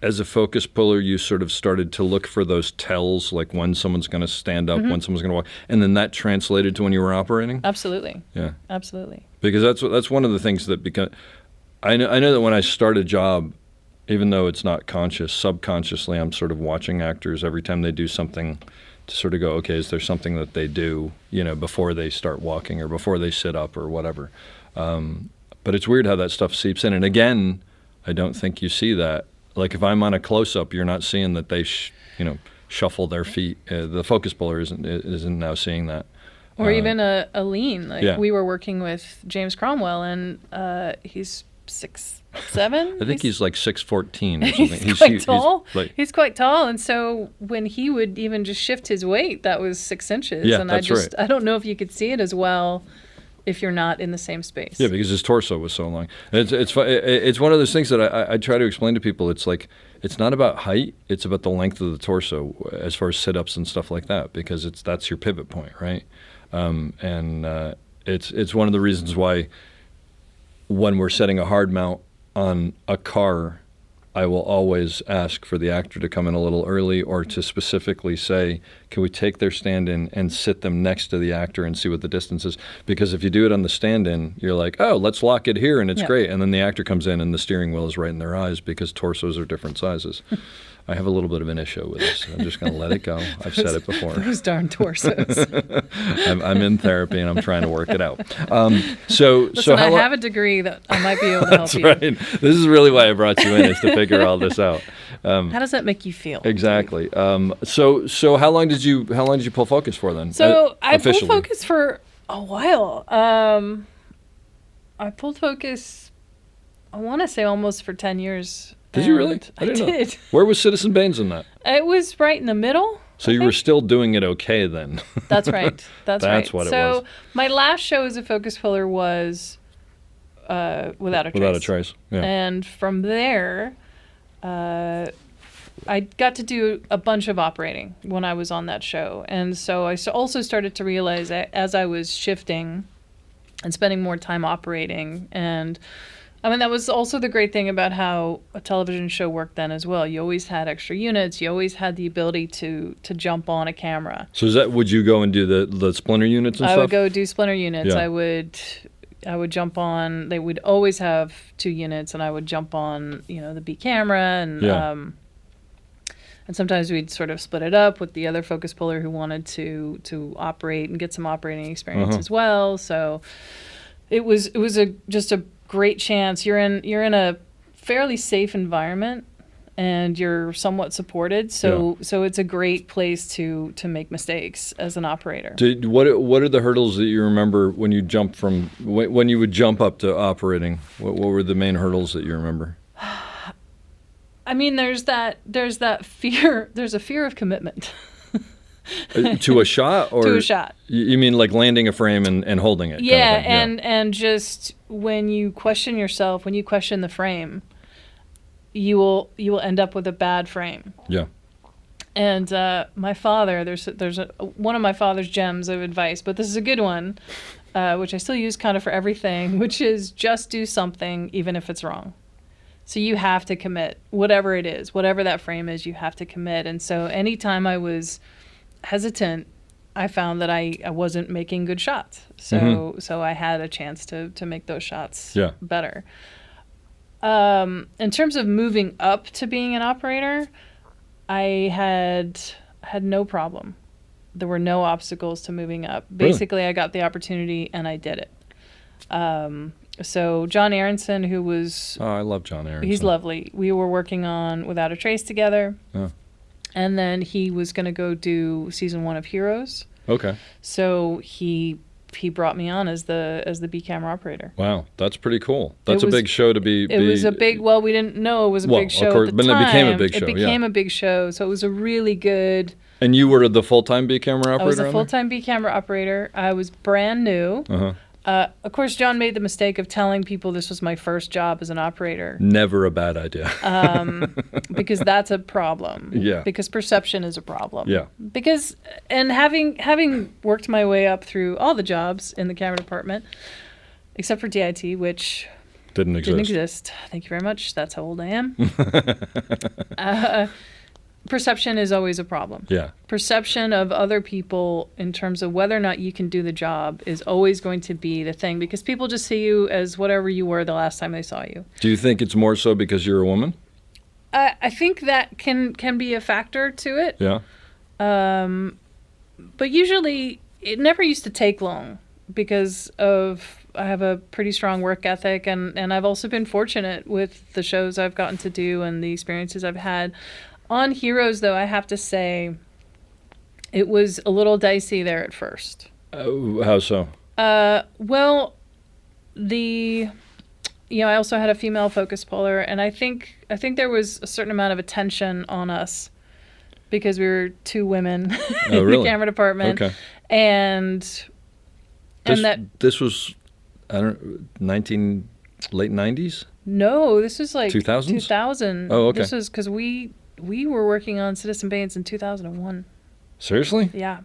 as a focus puller you sort of started to look for those tells, like when someone's going to stand up, when someone's going to walk, and then that translated to when you were operating? Absolutely. Yeah. Absolutely. Because that's one of the things that I know that when I start a job, even though it's not conscious, subconsciously I'm sort of watching actors every time they do something to sort of go, okay, is there something that they do, you know, before they start walking or before they sit up or whatever. But it's weird how that stuff seeps in. And again, I don't think you see that. Like if I'm on a close-up, you're not seeing that they, shuffle their feet. The focus puller isn't now seeing that. Or even a lean. Like we were working with James Cromwell, and he's 6'7". I think he's like 6'14" or something. He's quite tall. He's quite tall, and so when he would even just shift his weight, that was 6 inches. Yeah, and that's right. I don't know if you could see it as well if you're not in the same space. Yeah, because his torso was so long. It's one of those things that I try to explain to people. It's like it's not about height; it's about the length of the torso as far as sit-ups and stuff like that. Because that's your pivot point, right? It's one of the reasons why when we're setting a hard mount on a car, I will always ask for the actor to come in a little early or to specifically say, can we take their stand-in and sit them next to the actor and see what the distance is? Because if you do it on the stand-in, you're like, oh, let's lock it here, and it's great. And then the actor comes in and the steering wheel is right in their eyes because torsos are different sizes. I have a little bit of an issue with this. I'm just going to let it go. I've said it before. Those darn torsos. I'm in therapy and I'm trying to work it out. Listen, I have a degree that I might be able to help you. That's right. This is really why I brought you in, is to figure all this out. How does that make you feel? Exactly. So how long did you pull focus for then? So I pulled focus for a while. I pulled focus, I want to say almost for 10 years. Did you really? I did. Where was Citizen Baines in that? It was right in the middle. So you were still doing it okay then. That's right. That's right. That's what it was. So my last show as a focus puller was Without a Trace. Without a Trace, yeah. And from there, I got to do a bunch of operating when I was on that show. And so I also started to realize that as I was shifting and spending more time operating, and that was also the great thing about how a television show worked then as well. You always had extra units. You always had the ability to jump on a camera. So would you go and do the splinter units and stuff? I would go do splinter units. Yeah. I would jump on. They would always have 2 units, and I would jump on, the B camera, and and sometimes we'd sort of split it up with the other focus puller who wanted to operate and get some operating experience as well. So it was just a great chance. You're in a fairly safe environment, and you're somewhat supported. So it's a great place to make mistakes as an operator. What are the hurdles that you remember when you jump from when you would jump up to operating? What were the main hurdles that you remember? There's that fear. There's a fear of commitment. To a shot? Or To a shot. You mean like landing a frame and holding it? Yeah, kind of thing? and just when you question yourself, when you question the frame, you will end up with a bad frame. Yeah. And my father, there's one of my father's gems of advice, but this is a good one, which I still use kind of for everything, which is just do something even if it's wrong. So you have to commit, whatever it is, whatever that frame is, you have to commit. And so anytime I was hesitant, I found that I wasn't making good shots. So so I had a chance to make those shots better. In terms of moving up to being an operator, I had no problem. There were no obstacles to moving up. Basically, I got the opportunity and I did it. So John Aronson, who was... Oh, I love John Aronson. He's lovely. We were working on Without a Trace together. Oh. And then he was going to go do season 1 of Heroes. Okay. So he brought me on as the B camera operator. Wow, that's pretty cool. That's a big show to be. It was a big. Well, we didn't know it was a big show of course, at the but time. it became a big show. It became a big show, so it was a really good. And you were the full-time B camera operator? I was a full-time B camera operator. I was brand new. Of course, John made the mistake of telling people this was my first job as an operator. Never a bad idea. Because that's a problem. Yeah. Because perception is a problem. Yeah. Because, and having worked my way up through all the jobs in the camera department, except for DIT, which didn't exist. Thank you very much. That's how old I am. Perception is always a problem. Yeah. Perception of other people in terms of whether or not you can do the job is always going to be the thing, because people just see you as whatever you were the last time they saw you. Do you think it's more so because you're a woman? I think that can be a factor to it. Yeah. But usually it never used to take long because I have a pretty strong work ethic, and I've also been fortunate with the shows I've gotten to do and the experiences I've had. On Heroes, though, I have to say it was a little dicey there at first. How so? Well, I also had a female focus puller, and I think there was a certain amount of attention on us because we were two women in the camera department. Okay. And this was late 90s? No, this was like 2000s? 2000. Oh, okay. This was because we were working on Citizen Baines in 2001. Seriously? Yeah.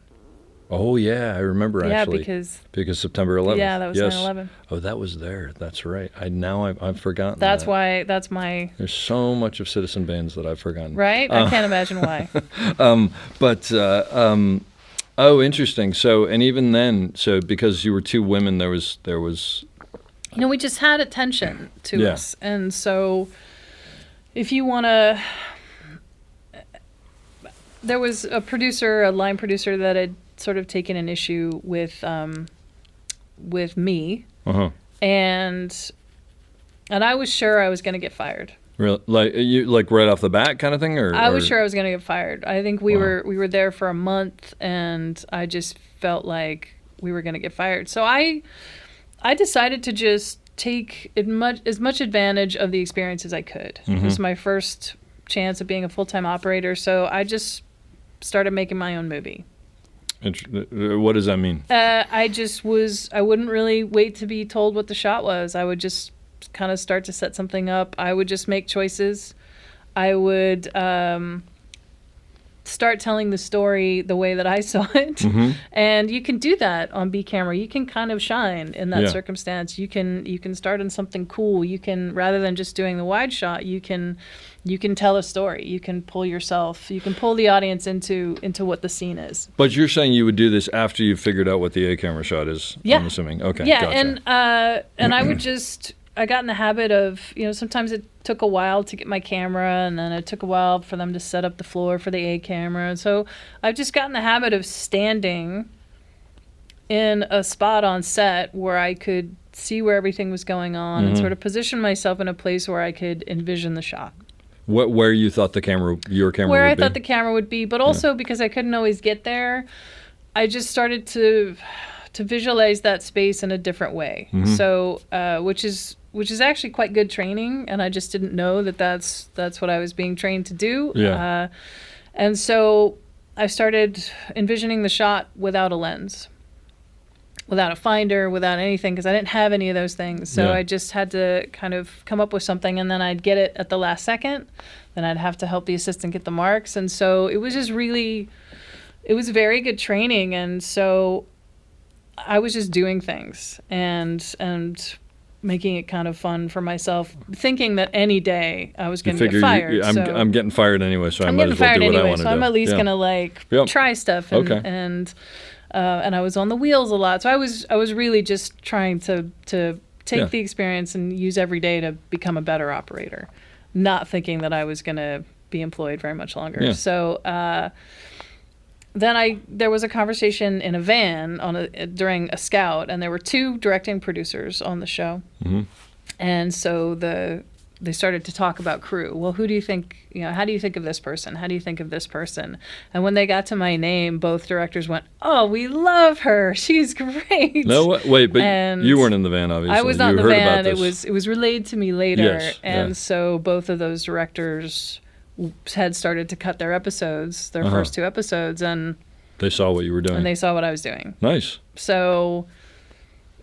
Oh, yeah, I remember actually. Yeah, because September 11th. Yeah, that was 9/11. Oh, that was there. That's right. I've forgotten. That's why. That's my. There's so much of Citizen Baines that I've forgotten. Right? I can't imagine why. Oh, interesting. So, and even then, because you were two women, there was. We just had attention to us, and so if you want to. There was a line producer that had sort of taken an issue with me, and I was sure I was going to get fired. Really? Like right off the bat, kind of thing, or I was sure I was going to get fired. I think we were there for a month, and I just felt like we were going to get fired. So I decided to just take as much advantage of the experience as I could. It was my first chance of being a full-time operator, so I just started making my own movie. What does that mean? I wouldn't really wait to be told what the shot was. I would just kind of start to set something up. I would just make choices. I would start telling the story the way that I saw it. And you can do that on B camera. You can kind of shine in that circumstance. You can start on something cool. You can, rather than just doing the wide shot, you can tell a story. You can pull the audience into what the scene is. But you're saying you would do this after you figured out what the A camera shot is, I'm assuming. Okay, yeah, gotcha. And I got in the habit of, sometimes it took a while to get my camera, and then it took a while for them to set up the floor for the A camera. So I've just gotten the habit of standing in a spot on set where I could see where everything was going on and sort of position myself in a place where I could envision the shot. Where you thought your camera would be? Where I thought the camera would be, but also because I couldn't always get there, I just started to visualize that space in a different way. So, which is actually quite good training, and I just didn't know that that's what I was being trained to do. Yeah. And so I started envisioning the shot without a lens, without a finder, without anything, because I didn't have any of those things. So I just had to kind of come up with something, and then I'd get it at the last second. Then I'd have to help the assistant get the marks. And so it was just really, it was very good training. And so I was just doing things and making it kind of fun for myself, thinking that any day I was going to get fired. I'm getting fired anyway, so I might as well do what I want to do. So I'm at least going to try stuff and I was on the wheels a lot. So I was really just trying to take the experience and use every day to become a better operator, not thinking that I was going to be employed very much longer. Yeah. So then there was a conversation in a van during a scout, and there were 2 directing producers on the show. Mm-hmm. And so they started to talk about crew. Well, who do you think, how do you think of this person? How do you think of this person? And when they got to my name, both directors went, "Oh, we love her. She's great." No, wait, but you weren't in the van, obviously. I was not in the van. It was relayed to me later. Yes, and so both of those directors had started to cut their episodes, their first 2 episodes, and they saw what you were doing. And they saw what I was doing. Nice. So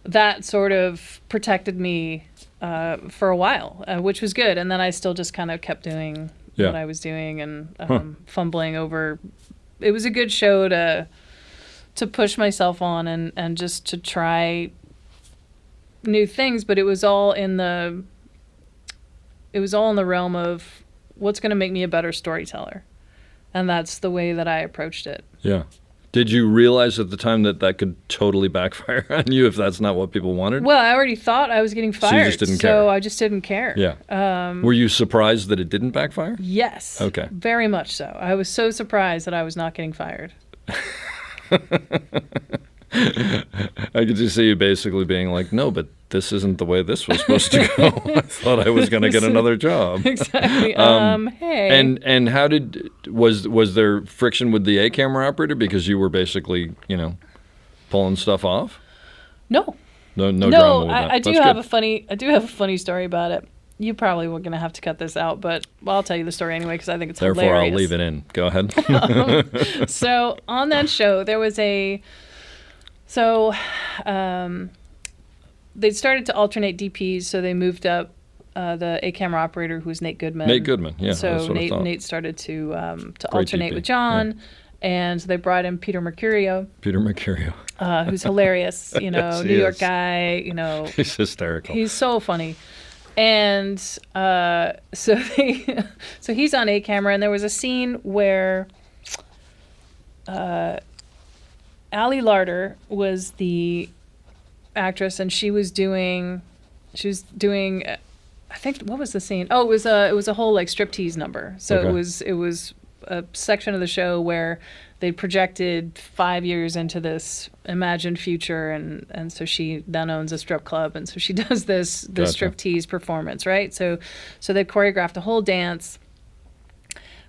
that sort of protected me for a while, which was good. And then I still just kind of kept doing what I was doing and fumbling over. It was a good show to push myself on and just to try new things, but it was all in the realm of what's going to make me a better storyteller. And that's the way that I approached it. Yeah. Did you realize at the time that could totally backfire on you if that's not what people wanted? Well, I already thought I was getting fired. So you just didn't care. So I just didn't care. Yeah. Were you surprised that it didn't backfire? Yes. Okay. Very much so. I was so surprised that I was not getting fired. I could just see you basically being like, "No, but this isn't the way this was supposed to go. I thought I was going to get another job." Exactly. Hey. And how was there friction with the A camera operator because you were basically, pulling stuff off? No. No drama with that. I do have a funny story about it. You probably were going to have to cut this out, but I'll tell you the story anyway because I think it's hilarious. Therefore, I'll leave it in. Go ahead. So on that show, there was they started to alternate DPs, so they moved up the A camera operator, who was Nate Goodman. Nate Goodman, yeah. So Nate started to alternate DP with John, and they brought in Peter Mercurio. Who's hilarious, Yes, New York guy, He's hysterical. He's so funny. And so he's on A camera, and there was a scene where Ali Larder was the actress, and she was doing I think, what was the scene? Oh, it was a whole striptease number. So okay. it was a section of the show where they projected 5 years into this imagined future, and so she then owns a strip club, and so she does this Gotcha. striptease performance, right? So they choreographed a whole dance.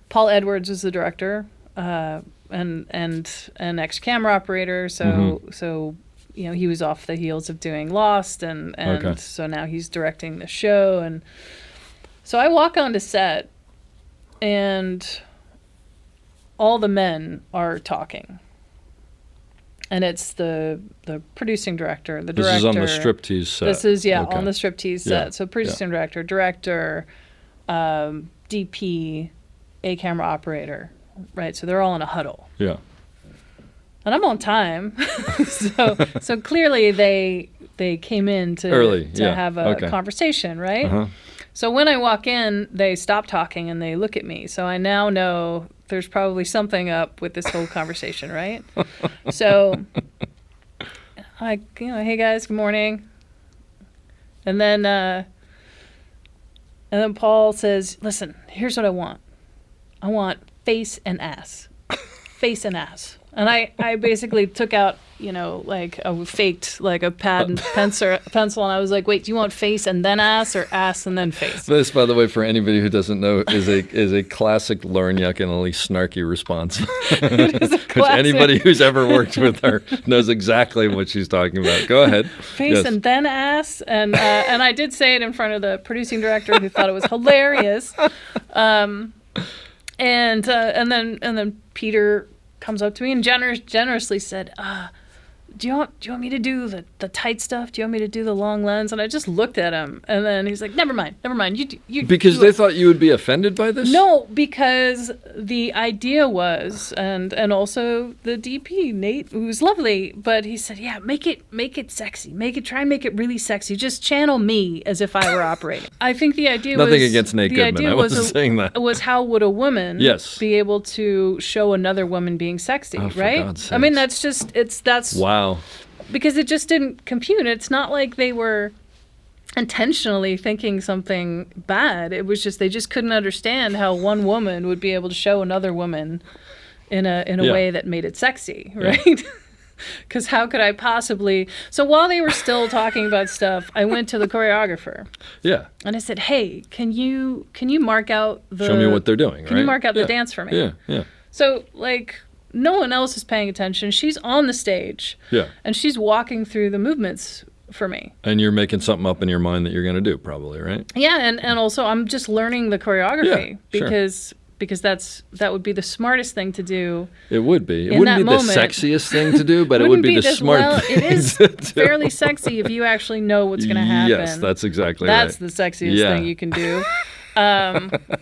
Paul Edwards was the director, and an ex-camera operator, so he was off the heels of doing Lost, and okay. So now he's directing the show, and so I walk onto set, and all the men are talking, and it's the producing director, the director. This is on the striptease set. This is okay. on the striptease set. So producing director, DP, A camera operator, right? So they're all in a huddle. Yeah. And I'm on time, so clearly they came in to have a conversation, right? Uh-huh. So when I walk in, they stop talking and they look at me. So I now know there's probably something up with this whole conversation, right? So hey guys, good morning. And then Paul says, "Listen, here's what I want. I want face and ass, face and ass." And I basically took out, faked a pad and pencil, and I was like, "Wait, do you want face and then ass, or ass and then face?" This, by the way, for anybody who doesn't know, is a classic Loren Yaconelli snarky response. Which anybody who's ever worked with her knows exactly what she's talking about. Go ahead. Face and then ass, and I did say it in front of the producing director, who thought it was hilarious. And then Peter comes up to me and generously said, do you want me to do the tight stuff? Do you want me to do the long lens? And I just looked at him, and then he's like, never mind. You because they thought you would be offended by this? No, because the idea was, and also the DP, Nate, who was lovely, but he said, yeah, make it sexy. Try and make it really sexy. Just channel me as if I were operating. I think the idea was... Nothing against Nate Goodman. I wasn't saying that. Was how would a woman be able to show another woman being sexy, right? God's sakes. I mean, that's... Wow. Because it just didn't compute. It's not like they were intentionally thinking something bad. It was just they just couldn't understand how one woman would be able to show another woman in a way that made it sexy, right? Because how could I possibly... So while they were still talking about stuff, I went to the choreographer. Yeah. And I said, hey, can you mark out the... Show me what they're doing, Can you mark out the dance for me? Yeah. So, like... No one else is paying attention. She's on the stage. Yeah. And she's walking through the movements for me. And you're making something up in your mind that you're going to do, probably, right? Yeah, and also I'm just learning the choreography because that would be the smartest thing to do. It would be. It wouldn't be the sexiest thing to do, but it would be the smart thing. It is fairly sexy if you actually know what's going to happen. Yes, that's exactly right. That's the sexiest thing you can do.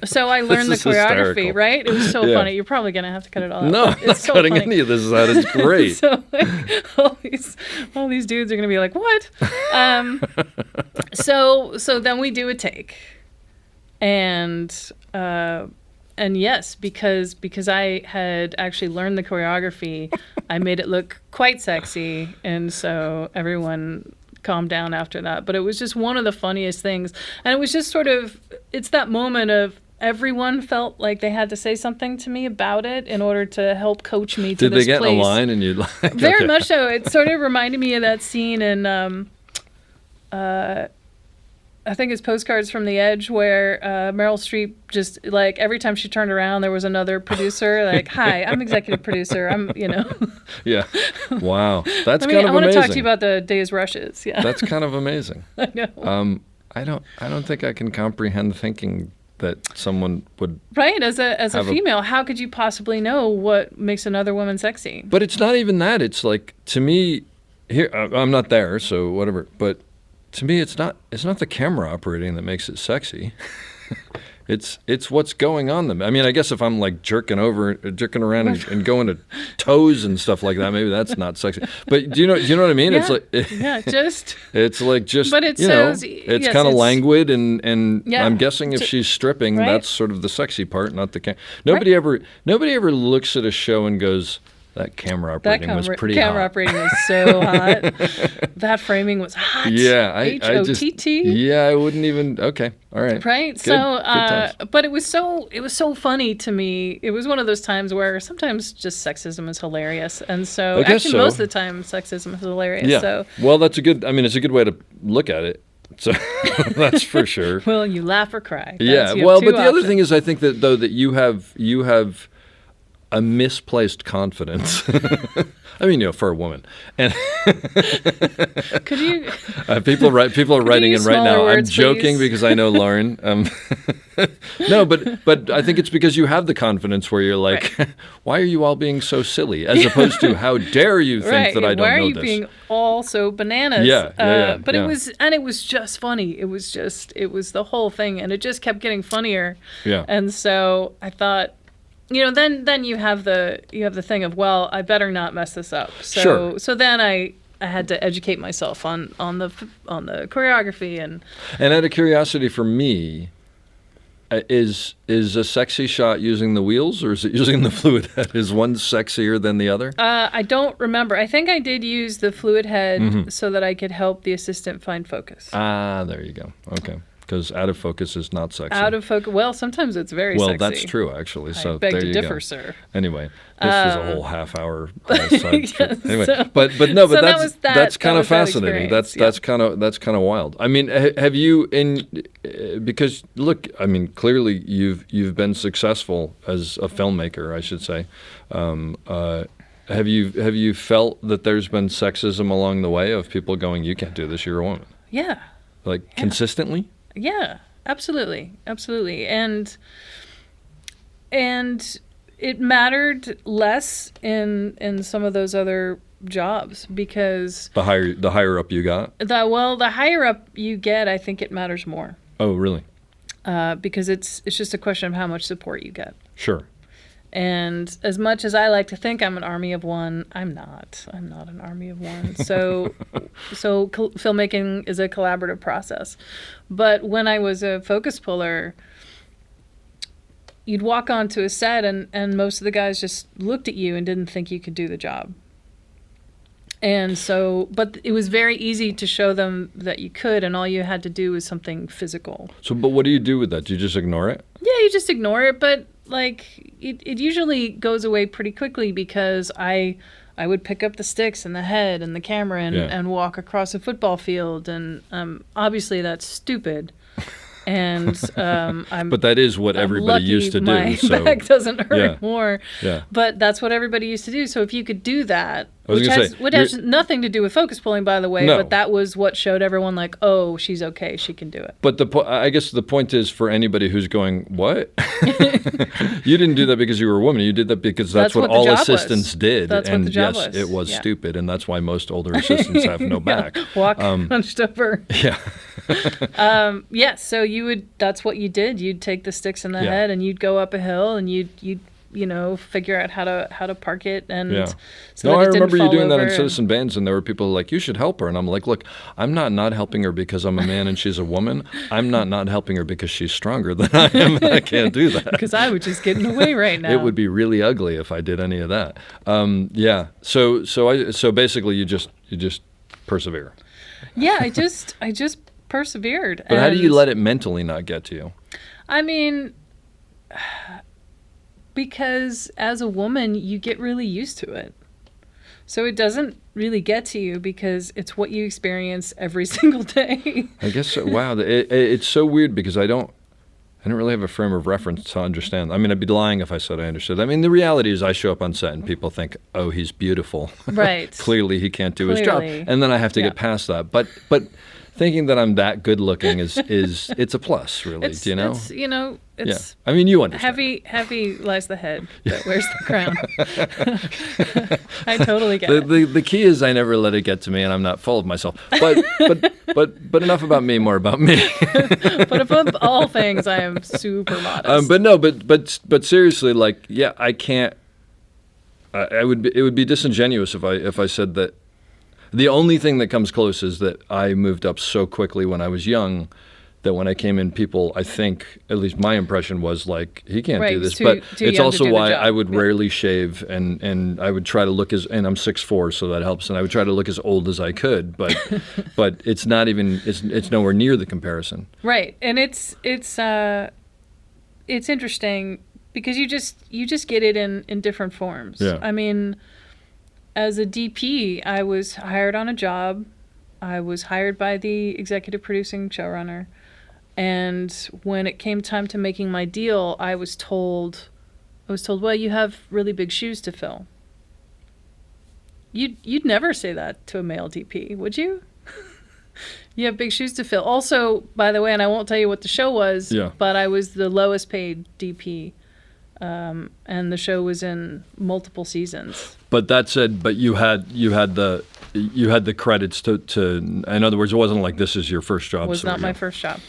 So I learned the choreography, hysterical. Right? It was so funny. You're probably going to have to cut it all out. No, I'm not so cutting any of this out. It's great. So like, all these dudes are going to be like, what? So then we do a take. And yes, because I had actually learned the choreography, I made it look quite sexy. And so everyone calmed down after that. But it was just one of the funniest things. And it was just sort of, it's that moment of everyone felt like they had to say something to me about it in order to help coach me to this place. Did they get in a line and you'd like... Very much so. It sort of reminded me of that scene in, I think it's Postcards from the Edge, where Meryl Streep just, like, every time she turned around, there was another producer, like, hi, I'm executive producer, Yeah. Wow. That's kind of amazing. I want to talk to you about the day's rushes. Yeah. That's kind of amazing. I know. I don't think I can comprehend thinking that someone would... Right, as a female, how could you possibly know what makes another woman sexy? But it's not even that. It's like, to me, here, I'm not there, so whatever, but... To me, it's not the camera operating that makes it sexy. It's what's going on them. I mean, I guess if I'm like jerking around and going to toes and stuff like that, maybe that's not sexy. But do you know what I mean? Yeah. It's like it's like just but it shows, it's kind of languid and I'm guessing if she's stripping, right? That's sort of the sexy part, not the nobody ever looks at a show and goes, that camera operating was pretty hot. Camera operating was so hot. That framing was hot. Yeah, HOTT. Yeah, I wouldn't even. Okay, all right. Right. Good, so, but it was so funny to me. It was one of those times where sometimes just sexism is hilarious, and so actually most of the time sexism is hilarious. Yeah. So. Well, it's a good way to look at it. So that's for sure. Well, you laugh or cry. Yeah. Well, but the other thing is, I think that though that you have a misplaced confidence. I mean, for a woman. And could you? People are writing in right now. Words, I'm joking please? Because I know Loren. No, but I think it's because you have the confidence where you're like, right. Why are you all being so silly? As opposed to, how dare you think that I don't know this? Why are you being all so bananas? Yeah. But it was just funny. It was the whole thing, and it just kept getting funnier. Yeah. And so I thought. Then you have the thing of, well, I better not mess this up. So sure. So then I had to educate myself on the choreography and out of curiosity for me, is a sexy shot using the wheels or is it using the fluid head? Is one sexier than the other? I don't remember. I think I did use the fluid head so that I could help the assistant find focus. Ah, there you go. Okay. Because out of focus is not sexy. Out of focus. Well, sometimes it's very sexy. sexy. Well, that's true, actually. So I beg there to you differ, go. sir. Anyway, this is a whole half hour. Anyway, so, but that's kind of fascinating. That's kind of wild. I mean, have you because look, I mean, clearly you've been successful as a filmmaker, I should say. Have you felt that there's been sexism along the way of people going, you can't do this, you're a woman? Yeah. Like consistently? Yeah, absolutely. And it mattered less in some of those other jobs because The higher up you got? the higher up you get, I think it matters more. Oh, really? Because it's just a question of how much support you get. Sure. And as much as I like to think I'm an army of one, I'm not. I'm not an army of one. So filmmaking is a collaborative process. But when I was a focus puller, you'd walk onto a set and most of the guys just looked at you and didn't think you could do the job. And so, but it was very easy to show them that you could, and all you had to do was something physical. So, but what do you do with that? Do you just ignore it? Yeah, you just ignore it, but like it usually goes away pretty quickly because I would pick up the sticks and the head and the camera and walk across a football field, and obviously that's stupid. And but that is what everybody used to do. My so back doesn't hurt more. Yeah. But that's what everybody used to do. So if you could do that, which has nothing to do with focus pulling, by the way, No. but that was what showed everyone like, oh, she's okay, she can do it. But I guess the point is for anybody who's going, what? You didn't do that because you were a woman. You did that because that's what the all job assistants was. did. That's and what the job yes, was. it was Yeah. stupid, and that's why most older assistants have no back. Walk hunched over. Yeah. So that's what you did. You'd take the sticks in the head and you'd go up a hill and you'd figure out how to park it and so that I it didn't remember you fall doing that over in and- Citizen Bands, and there were people like, you should help her. And I'm like, look, I'm not helping her because I'm a man and she's a woman. I'm not helping her because she's stronger than I am. And I can't do that. Because I would just get in the way right now. It would be really ugly if I did any of that. So basically you just persevere. Yeah, I just persevered. But how do you let it mentally not get to you? I mean, because as a woman, you get really used to it. So it doesn't really get to you because it's what you experience every single day. I guess so. Wow, it's so weird because I don't really have a frame of reference to understand. I mean, I'd be lying if I said I understood. I mean, the reality is I show up on set and people think, oh, he's beautiful. Right. Clearly he can't do his job. And then I have to get past that. But thinking that I'm that good looking is it's a plus, really. Do you know? It's I mean, you understand. heavy lies the head that wears the crown. I totally get it. The key is I never let it get to me, and I'm not full of myself. But enough about me, more about me. But above all things, I am super modest. But seriously, like, yeah, I can't. It would be disingenuous if I said that. The only thing that comes close is that I moved up so quickly when I was young that when I came in, people, I think, at least my impression was like, he can't do this. But it's also why I would rarely shave and I would try to look and I'm 6'4", so that helps. And I would try to look as old as I could, but it's not even, it's nowhere near the comparison. Right. And it's interesting because you just get it in different forms. Yeah. I mean, as a DP, I was hired on a job. I was hired by the executive producing showrunner. And when it came time to making my deal, I was told, well, you have really big shoes to fill. You'd never say that to a male DP, would you? You have big shoes to fill. Also, by the way, and I won't tell you what the show was, but I was the lowest paid DP. And the show was in multiple seasons. But that said, you had the credits to. In other words, it wasn't like this is your first job. It was not my first job.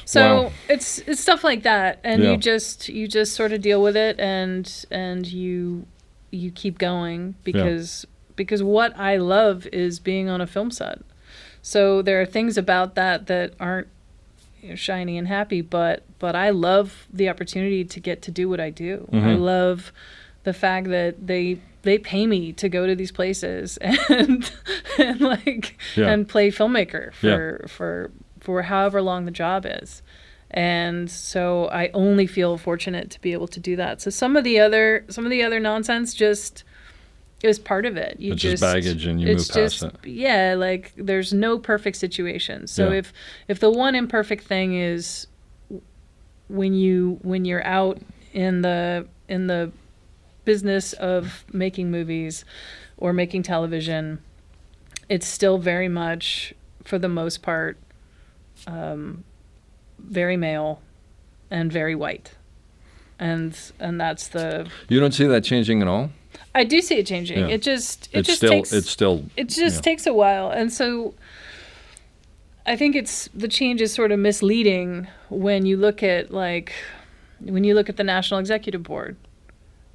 So it's stuff like that, and you just sort of deal with it, and you keep going because what I love is being on a film set. So there are things about that aren't shiny and happy, but I love the opportunity to get to do what I do. Mm-hmm. I love the fact that they pay me to go to these places and play filmmaker for however long the job is. And so I only feel fortunate to be able to do that. So some of the other nonsense just is part of it. It's just baggage and you move past it. Yeah, like there's no perfect situation. So if the one imperfect thing is when you're out in the business of making movies or making television, it's still very much, for the most part, very male and very white. and that's the. You don't see that changing at all? I do see it changing. Yeah. It just takes a while, and so I think the change is sort of misleading when you look at the National Executive Board,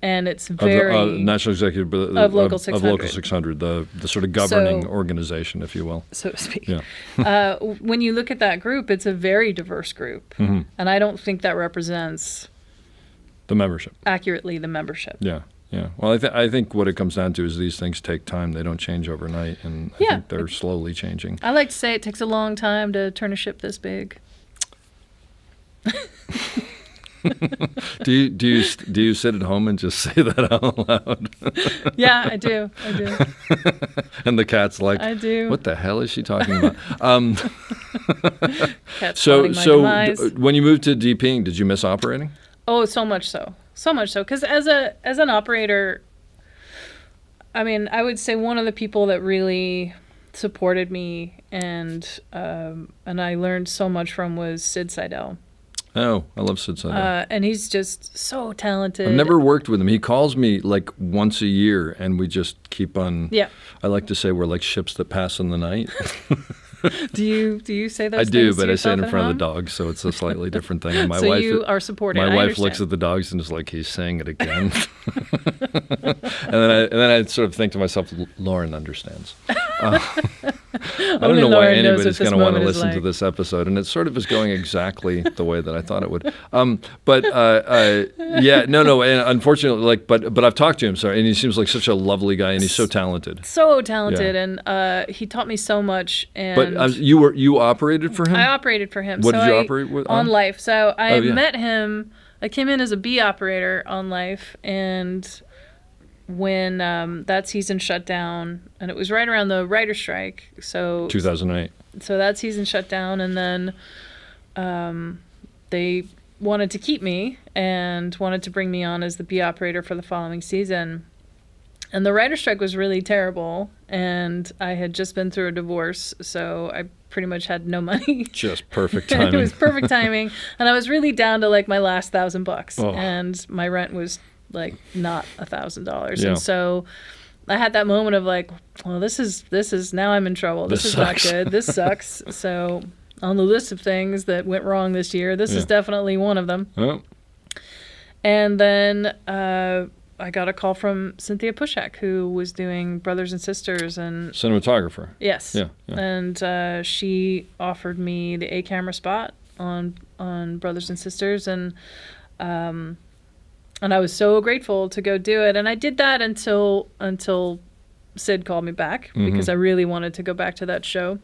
and it's very National Executive of Local 600. Of Local 600, the sort of governing organization, if you will, so to speak. Yeah. When you look at that group, it's a very diverse group, mm-hmm. and I don't think that represents the membership accurately. The membership. Yeah. Yeah. Well, I think what it comes down to is these things take time. They don't change overnight, and I think they're slowly changing. I like to say it takes a long time to turn a ship this big. Do you sit at home and just say that out loud? Yeah, I do. And the cat's like, I do. What the hell is she talking about? Cat's so demise. When you moved to DPing, did you miss operating? Oh, so much so, because as an operator, I mean, I would say one of the people that really supported me and I learned so much from was Sid Seidel. Oh, I love Sid Seidel. And he's just so talented. I've never worked with him. He calls me like once a year, and we just keep on. Yeah. I like to say we're like ships that pass in the night. Do you say those? I things do, to but I say it in yourself front at of the home? dogs, so it's a slightly different thing. And my so wife, you are supporting. My I wife understand. looks at the dogs and is like, "He's saying it again." and then I sort of think to myself, Loren understands. I don't know why anybody's going to want to listen to this episode, and it sort of is going exactly the way that I thought it would. Yeah, no, and unfortunately, but I've talked to him, and he seems like such a lovely guy, and he's so talented. So talented, and he taught me so much. And but you operated for him? I operated for him. What did you operate with? On Life. So I met him. I came in as a B operator on Life, and when that season shut down, and it was right around the writer's strike. So 2008. So that season shut down, and then they wanted to keep me and wanted to bring me on as the B operator for the following season. And the writer's strike was really terrible, and I had just been through a divorce, so I pretty much had no money. Just perfect timing. It was perfect timing, and I was really down to like my last $1,000, oh. and my rent was like not $1,000, yeah. And so I had that moment of like, well, this is now I'm in trouble. This is sucks. Not good. This sucks. So on the list of things that went wrong this year, this is definitely one of them. Oh. And then I got a call from Cynthia Pushak, who was doing Brothers and Sisters and cinematographer. Yes. Yeah. And she offered me the A camera spot on Brothers and Sisters, and I was so grateful to go do it. And I did that until Sid called me back, because I really wanted to go back to that show.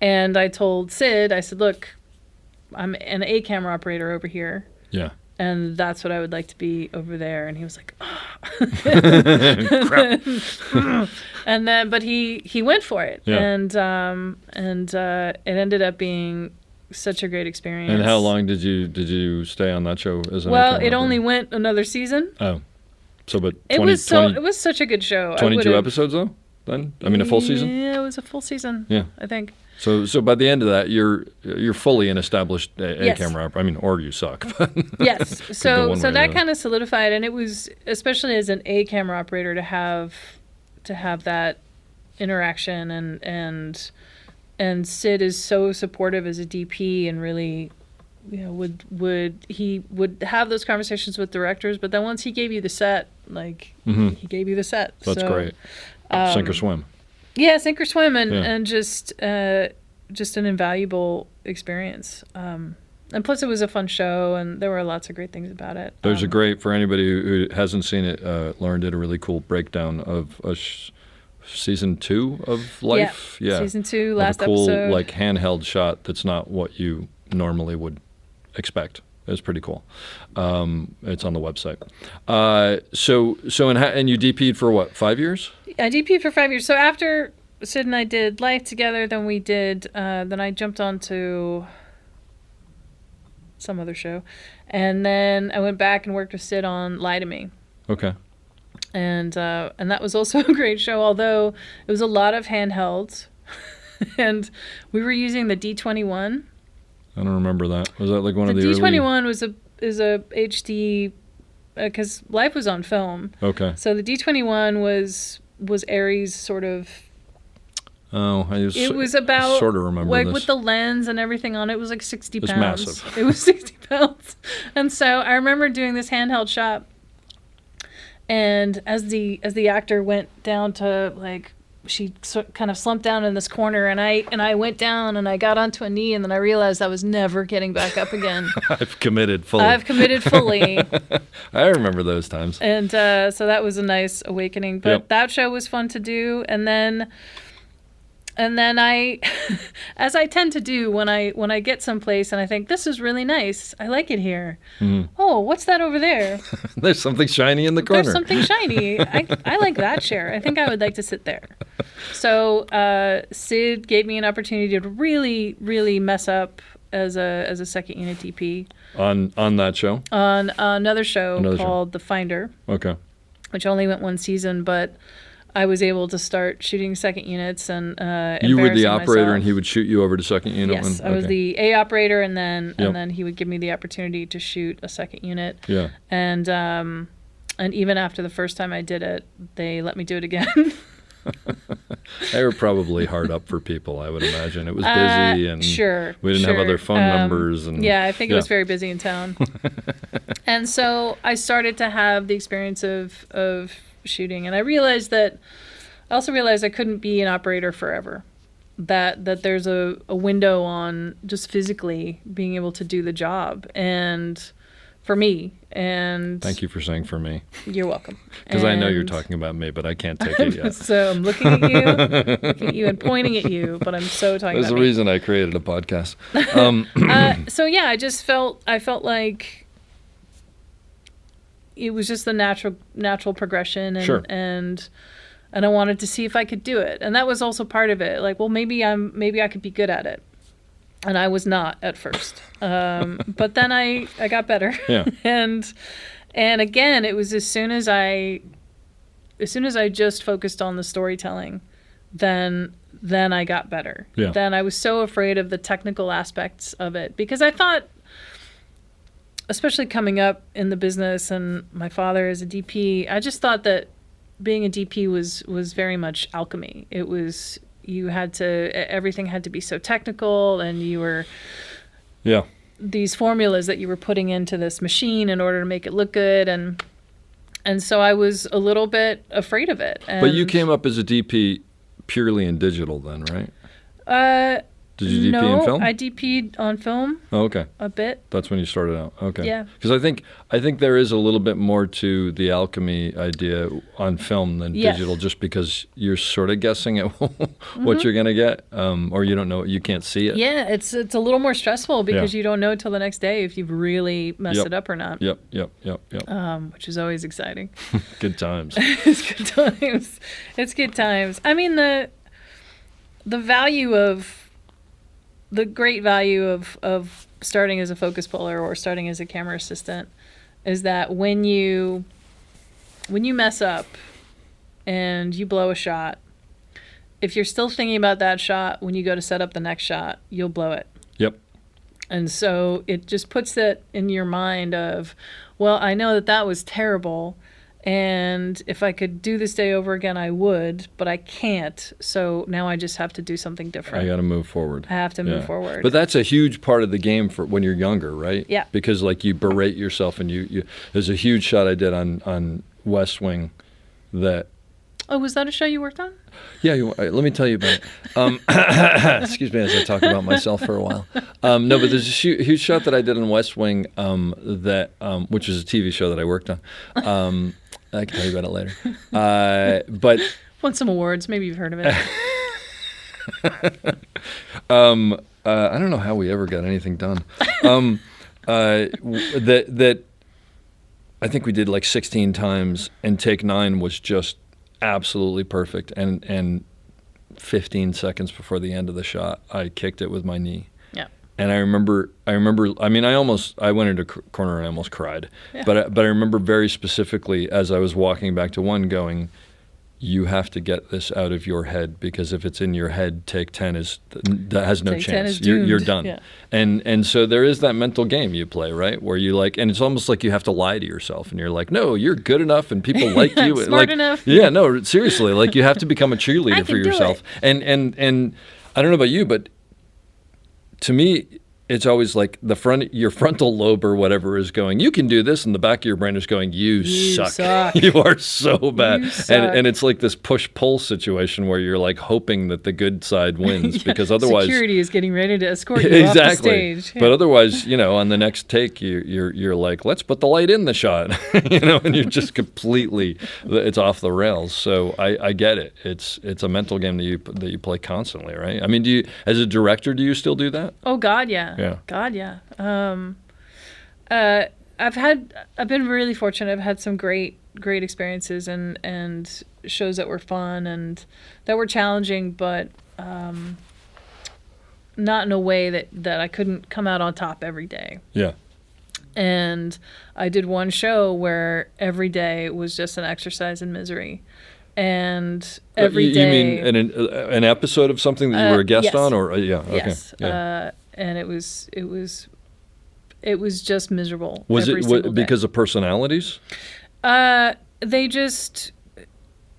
And I told Sid, I said, look, I'm an A camera operator over here. Yeah. And that's what I would like to be over there. And he was like, oh. Crap. And then, but he went for it. Yeah. And it ended up being such a great experience. And how long did you stay on that show as an Well, A-camera it only operator? went another season. Oh. So, but 20, it was such a good show. 22 episodes though? Then? I mean, a full season? Yeah, it was a full season. Yeah. I think. So by the end of that, you're fully an established Yes. A-camera operator. I mean, or you suck. But Yes. So one way or the that other. kind of solidified, and it was, especially as an A camera operator, to have that interaction, and Sid is so supportive as a DP, and really, would have those conversations with directors, but then once he gave you the set, he gave you the set. That's So, great. Sink or swim. Yeah, sink or swim, and Yeah. and just an invaluable experience. And plus, it was a fun show, and there were lots of great things about it. There's a great, for anybody who hasn't seen it, Loren did a really cool breakdown of season 2 of Life. Yeah. Season 2, Of last a cool, episode. handheld shot that's not what you normally would expect. It's pretty cool. It's on the website. And you DP'd for what, 5 years? I DP'd for 5 years. So after Sid and I did Life together, then we did. Then I jumped on to some other show, and then I went back and worked with Sid on Lie to Me. Okay. And that was also a great show, although it was a lot of handhelds, and we were using the D21. I don't remember that. Was that like one of the The early... D21 HD because Life was on film. Okay. So the D21 was Aries sort of. Oh, it was about sort of remember like this. with the lens and everything on it. It was like 60 It was pounds. massive. It was 60 pounds, and so I remember doing this handheld shot. And as the actor went down to like, she kind of slumped down in this corner, and I went down and I got onto a knee, and then I realized I was never getting back up again. I've committed fully. I remember those times. And so that was a nice awakening. But that show was fun to do, and then I, as I tend to do when I get someplace and I think this is really nice, I like it here. Mm-hmm. Oh, what's that over there? There's something shiny in the corner. There's something shiny. I like that chair. I think I would like to sit there. So Sid gave me an opportunity to really, really mess up as a second unit DP. On that show? On another show called The Finder. Okay. Which only went one season, but I was able to start shooting second units and you were the operator myself. And he would shoot you over to second unit? Yes, I was the A operator, and then he would give me the opportunity to shoot a second unit. Yeah. And even after the first time I did it, they let me do it again. They were probably hard up for people, I would imagine. It was busy, and sure, we didn't have other phone numbers. And I think it was very busy in town. And so I started to have the experience of shooting, and I also realized I couldn't be an operator forever. That there's a window on just physically being able to do the job, and for me. And thank you for saying for me. You're welcome. Because I know you're talking about me, but I can't take it yet. So I'm looking at you and pointing at you, but I'm so talking There's about a reason I created a podcast. So yeah, I felt like it was just the natural progression, and sure. and I wanted to see if I could do it, and that was also part of it. Like, well, maybe I could be good at it, and I was not at first, but then I got better. Yeah. and again, it was as soon as I just focused on the storytelling, then I got better. Yeah. Then I was so afraid of the technical aspects of it, because I thought, especially coming up in the business and my father is a DP, I just thought that being a DP was very much alchemy. It was, everything had to be so technical, and you were these formulas that you were putting into this machine in order to make it look good, and so I was a little bit afraid of it. But you came up as a DP purely in digital then, right? Did you DP in film? I DP'd on film. Oh, okay. A bit. That's when you started out. Okay. Yeah. Because I think there is a little bit more to the alchemy idea on film than digital, just because you're sort of guessing at what you're gonna get, or you don't know, you can't see it. Yeah, it's a little more stressful because you don't know till the next day if you've really messed it up or not. Yep. Which is always exciting. Good times. It's good times. It's good times. I mean, the great value of starting as a focus puller or starting as a camera assistant is that when you mess up and you blow a shot, if you're still thinking about that shot when you go to set up the next shot, you'll blow it. Yep. And so it just puts it in your mind of, well, I know that was terrible, and if I could do this day over again, I would, but I can't. So now I just have to do something different. I got to move forward. I have to move forward. But that's a huge part of the game for when you're younger, right? Yeah. Because like you berate yourself, and you there's a huge shot I did on West Wing that. Oh, was that a show you worked on? Yeah, let me tell you about it. Excuse me as I talk about myself for a while. No, but there's a huge shot that I did on West Wing which is a TV show that I worked on. I can tell you about it later. But won some awards. Maybe you've heard of it. I don't know how we ever got anything done. That I think we did like 16 times, and take 9 was just absolutely perfect. And 15 seconds before the end of the shot, I kicked it with my knee. Yeah. And I remember. I mean, I went into a corner and I almost cried. Yeah. But I remember very specifically as I was walking back to one, going, you have to get this out of your head, because if it's in your head, take 10 that has no Take 10 chance. is doomed. You're done. Yeah. And so there is that mental game you play, right? Where you like, and it's almost like you have to lie to yourself, and you're like, no, you're good enough, and people like you. Smart like, enough. Yeah, no, seriously, like you have to become a cheerleader for can do yourself. And I don't know about you, but to me, it's always like your frontal lobe or whatever is going, you can do this, and the back of your brain is going, you suck. You are so bad. You suck. And it's like this push-pull situation where you're like hoping that the good side wins, because otherwise security is getting ready to escort you off the stage. But otherwise, on the next take, you're like, let's put the light in the shot, and you're just completely, it's off the rails. So I get it. It's a mental game that you play constantly, right? I mean, as a director, do you still do that? Oh God, yeah. Yeah. God, yeah. I've been really fortunate. I've had some great experiences and shows that were fun and that were challenging, but not in a way that I couldn't come out on top every day. Yeah. And I did one show where every day was just an exercise in misery. And every day... You mean an episode of something that you were a guest yes. on? Or yeah, okay. Yes. Yeah. And it was just miserable. Was every it single day. because of personalities? I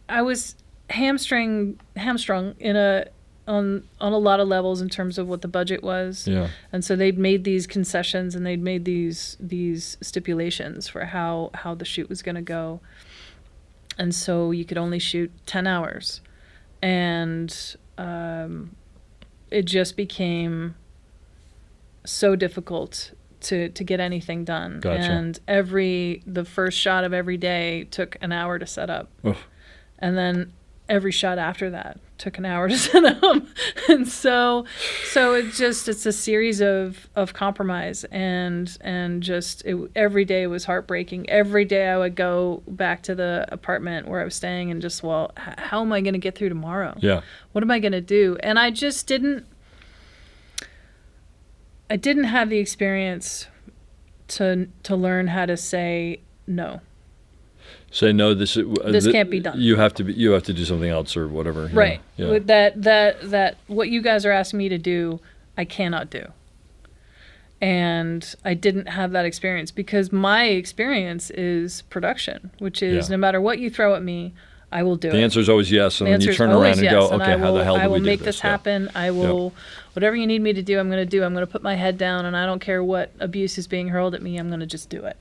was hamstrung on a lot of levels in terms of what the budget was. Yeah. And so they'd made these concessions and they'd made these stipulations for how the shoot was going to go. And so you could only shoot 10 hours. And it just became so difficult to get anything done. Gotcha. And the first shot of every day took an hour to set up. Oof. And then every shot after that took an hour to set up. And so it's a series of compromise and every day was heartbreaking. Every day I would go back to the apartment where I was staying and just, how am I going to get through tomorrow? Yeah. What am I going to do? And I just didn't have the experience to learn how to say no. Say no. This can't be done. You have to do something else or whatever. Right. Yeah. With that what you guys are asking me to do, I cannot do. And I didn't have that experience because my experience is production, which is no matter what you throw at me, I will do it. The answer is always yes, and then you turn around and go, okay, how the hell do we do this? I will make this happen. I will, whatever you need me to do, I'm going to do. I'm going to put my head down, and I don't care what abuse is being hurled at me. I'm going to just do it.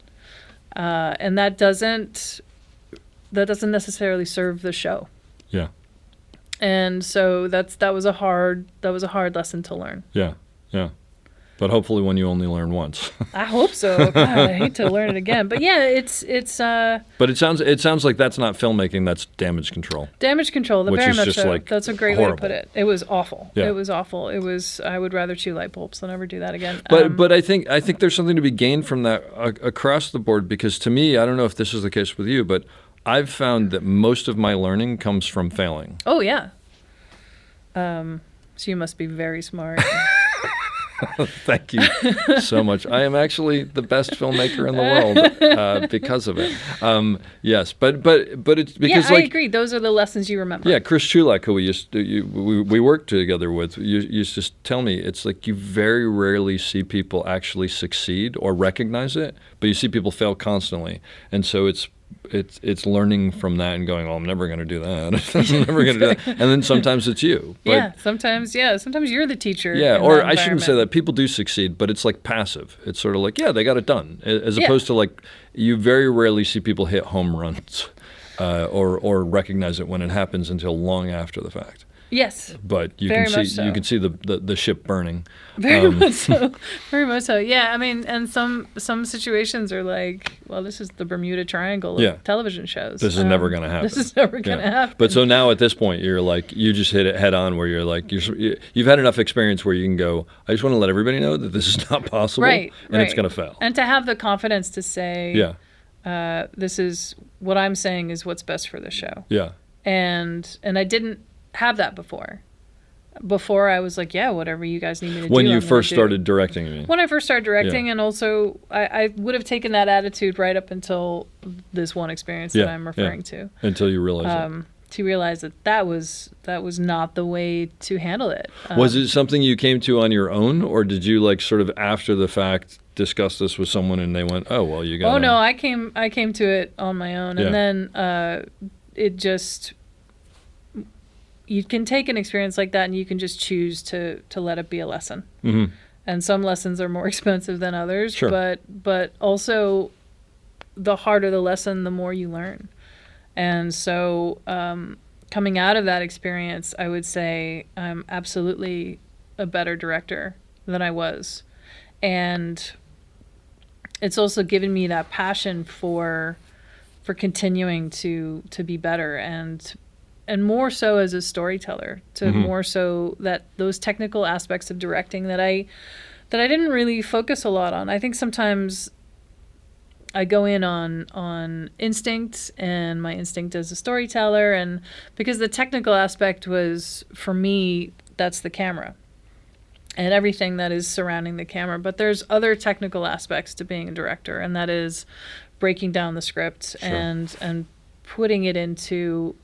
And that doesn't necessarily serve the show. Yeah. And so that was a hard lesson to learn. Yeah. Yeah. But hopefully one you only learn once. I hope so. God, I hate to learn it again. But yeah, it's But it sounds like that's not filmmaking, that's damage control. Damage control, which very is much just so. like That's a great horrible. way to put it. It was awful. Yeah. It was awful. I would rather chew light bulbs than ever do that again. But I think there's something to be gained from that across the board, because to me, I don't know if this is the case with you, but I've found that most of my learning comes from failing. Oh yeah. So you must be very smart. Thank you so much. I am actually the best filmmaker in the world because of it. Yes, but it's because I agree. Those are the lessons you remember. Yeah, Chris Chulak, who we worked together with, used to tell me it's like you very rarely see people actually succeed or recognize it, but you see people fail constantly, and so it's learning from that and going, I'm never going to do that. I'm never going to do that. And then sometimes it's you. But sometimes you're the teacher. Yeah, or I shouldn't say that. People do succeed, but it's like passive. It's sort of like, they got it done. As opposed to like, you very rarely see people hit home runs or recognize it when it happens until long after the fact. Yes. But you very can see so. You can see the ship burning. Very much so. Very much so. Yeah, I mean, and some situations are like, well, this is the Bermuda Triangle of television shows. This is never going to happen. This is never going to happen. But so now at this point, you're like, you just hit it head on, where you're like, you've had enough experience where you can go, I just want to let everybody know that this is not possible, and it's going to fail. And to have the confidence to say, this is what I'm saying is what's best for the show. Yeah. And I didn't have that before. Before I was like, whatever you guys need me to do. When you first started directing, you mean? When I first started directing, and also I would have taken that attitude right up until this one experience that I'm referring to. Until you realize it. realize that was not the way to handle it. Was it something you came to on your own, or did you like sort of after the fact discuss this with someone and they went, oh, well, you got Oh, no, I came to it on my own. Yeah. And then it just, you can take an experience like that and you can just choose to let it be a lesson. Mm-hmm. And some lessons are more expensive than others, Sure. but also the harder the lesson, the more you learn. And so coming out of that experience, I would say I'm absolutely a better director than I was. And it's also given me that passion for continuing to be better and more so as a storyteller, to more so that those technical aspects of directing that I didn't really focus a lot on. I think sometimes I go in on instinct and my instinct as a storyteller, and because the technical aspect was, for me, that's the camera and everything that is surrounding the camera. But there's other technical aspects to being a director, and that is breaking down the script and putting it into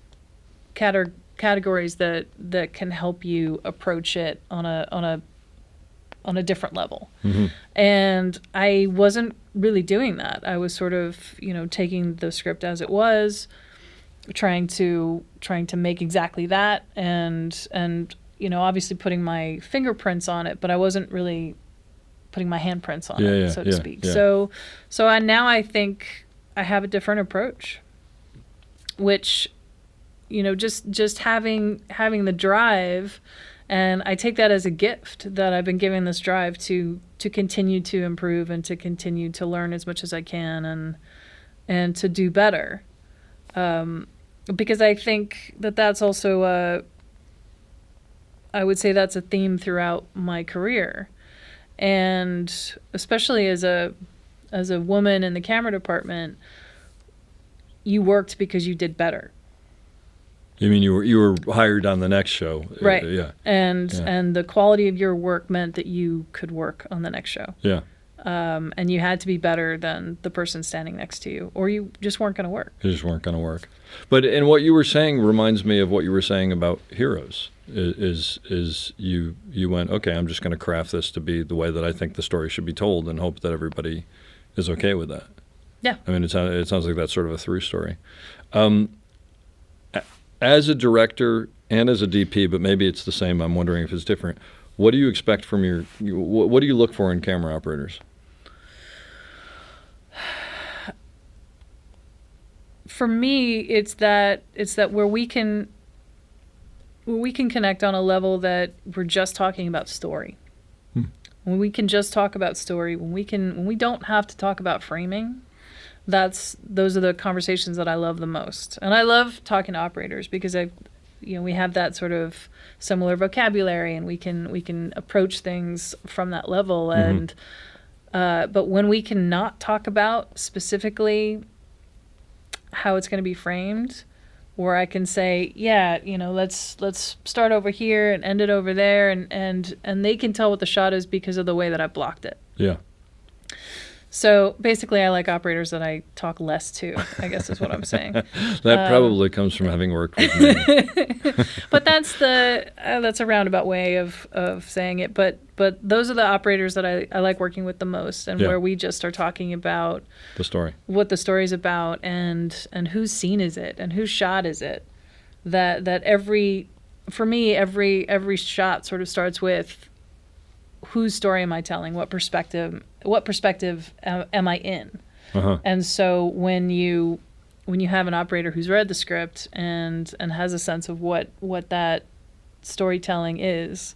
categories that can help you approach it on a different level. Mm-hmm. And I wasn't really doing that. I was sort of, taking the script as it was, trying to make exactly that, and obviously putting my fingerprints on it, but I wasn't really putting my handprints on it, so to speak. Yeah. So I think I have a different approach, which, just having the drive. And I take that as a gift that I've been given this drive to continue to improve and to continue to learn as much as I can and to do better. Because I think that's also I would say that's a theme throughout my career. And especially as a woman in the camera department, you worked because you did better. You mean you were hired on the next show? Right. Yeah. And the quality of your work meant that you could work on the next show. Yeah. And you had to be better than the person standing next to you, or you just weren't going to work. You just weren't going to work. But and what you were saying reminds me of what you were saying about Heroes. Is you went, okay, I'm just going to craft this to be the way that I think the story should be told, and hope that everybody is okay with that. Yeah. I mean, it sounds like that's sort of a through story. As a director and as a DP, but maybe it's the same, I'm wondering if it's different, what do you expect from what do you look for in camera operators? For me, it's that where we can connect on a level that we're just talking about story. When we can just talk about story, when we don't have to talk about framing, those are the conversations that I love the most. And I love talking to operators because we have that sort of similar vocabulary, and we can approach things from that level. Mm-hmm. And but when we cannot talk about specifically how it's going to be framed, where I can say, let's start over here and end it over there, and they can tell what the shot is because of the way that I blocked it. Yeah. So basically, I like operators that I talk less to, I guess is what I'm saying. That probably comes from having worked with me. But that's a roundabout way of saying it. But those are the operators that I like working with the most, and where we just are talking about the story, what the story's about, and whose scene is it, and whose shot is it. That every shot sort of starts with, whose story am I telling? What perspective am I in? Uh-huh. And so when you have an operator who's read the script and has a sense of what that storytelling is,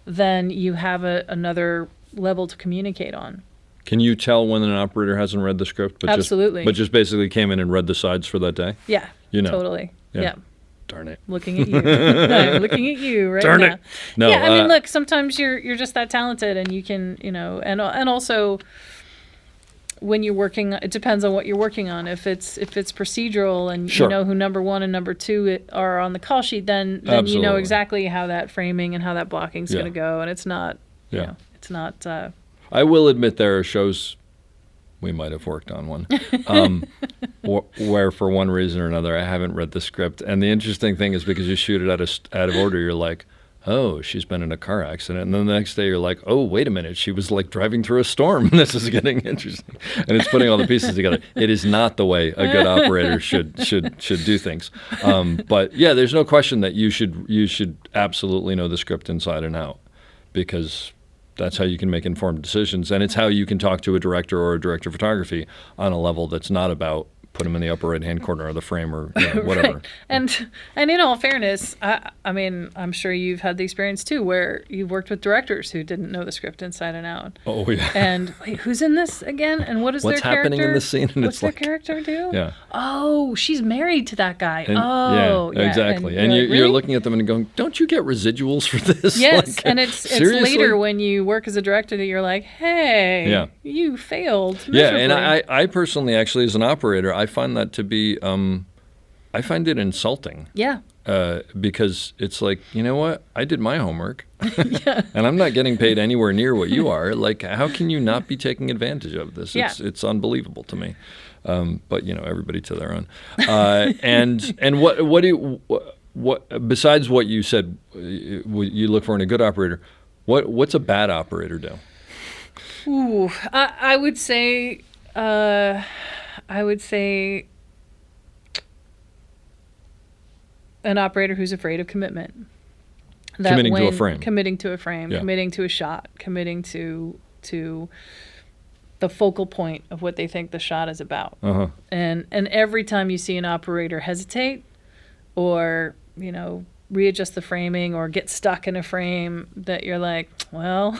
then you have another level to communicate on. Can you tell when an operator hasn't read the script, but Absolutely. just basically came in and read the sides for that day? Yeah. Totally. Yeah. Darn it. Looking at you. I'm looking at you right Darn now. it. No, yeah, I mean, look, sometimes you're just that talented, and you can, and also when you're working, it depends on what you're working on. If it's procedural and Sure. you know who number 1 and number 2 are on the call sheet, then you know Absolutely. exactly how that framing and how that blocking is going to go, and it's not, Yeah. it's not. I will admit there are shows we might have worked on one, where for one reason or another I haven't read the script. And the interesting thing is because you shoot it out of order, you're like, oh, she's been in a car accident. And then the next day you're like, oh, wait a minute, she was like driving through a storm. This is getting interesting. And it's putting all the pieces together. It is not the way a good operator should do things. But yeah, there's no question that you should absolutely know the script inside and out, because that's how you can make informed decisions. And it's how you can talk to a director or a director of photography on a level that's not about put them in the upper right-hand corner of the frame or whatever. Right. And in all fairness, I mean, I'm sure you've had the experience too where you've worked with directors who didn't know the script inside and out. Oh, yeah. And wait, who's in this again? And what is What's their character? happening in the scene? And What's their character do? Yeah. Oh, she's married to that guy. And, yeah, exactly. And you're really? looking at them and going, don't you get residuals for this? Yes, like, and it's seriously? later when you work as a director that you're like, hey, you failed miserably. Yeah, and I personally, actually, as an operator, I find that to be, I find it insulting. Yeah. Because it's like, you know what? I did my homework, and I'm not getting paid anywhere near what you are. Like, how can you not be taking advantage of this? Yeah. It's unbelievable to me. But everybody to their own. And what besides what you said, you look for in a good operator. What's a bad operator do? Ooh, I would say an operator who's afraid of commitment. Committing to a frame. Committing to a frame, committing to a shot, committing to the focal point of what they think the shot is about. Uh-huh. And every time you see an operator hesitate or, readjust the framing or get stuck in a frame, that you're like, well,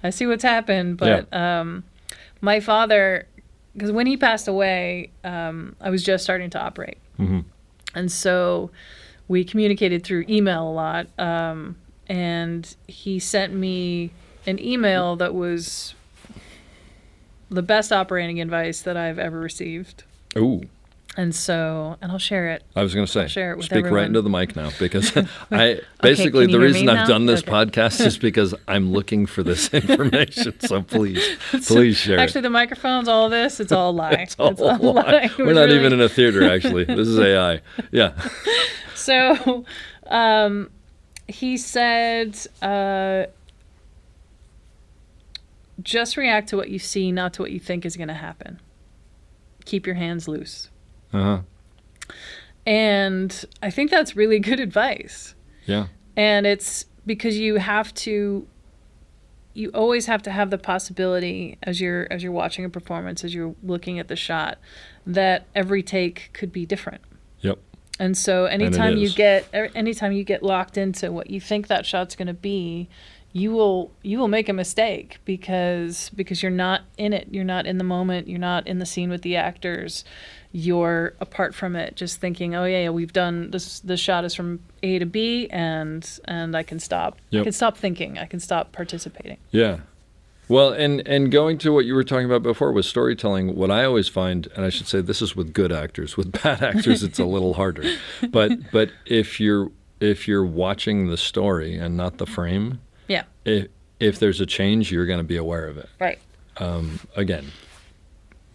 I see what's happened. But my father, because when he passed away, I was just starting to operate. Mm-hmm. And so we communicated through email a lot. And he sent me an email that was the best operating advice that I've ever received. Ooh. And I'll share it. I was going to say, share it with speak everyone. right into the mic now, because Okay, basically can you the hear reason me I've now? done this Okay. podcast is because I'm looking for this information. So please share it. Actually, the microphones, all of this, it's all a lie. It's all a lie. It We're was not really- even in a theater, actually. This is AI. Yeah. So he said, just react to what you see, not to what you think is going to happen. Keep your hands loose. Uh-huh. And I think that's really good advice. Yeah. And it's because you always have to have the possibility as you're watching a performance, as you're looking at the shot, that every take could be different. Yep. And so anytime is. you get locked into what you think that shot's going to be, you will make a mistake because you're not in it. You're not in the moment. You're not in the scene with the actors. You're apart from it, just thinking, oh yeah, we've done this. The shot is from A to B, and I can stop. Yep. I can stop thinking. I can stop participating. Yeah. Well, and going to what you were talking about before with storytelling, what I always find, and I should say this is with good actors, with bad actors it's a little harder. But if you're watching the story and not the frame, Yeah. if there's a change, you're going to be aware of it. Right. Again,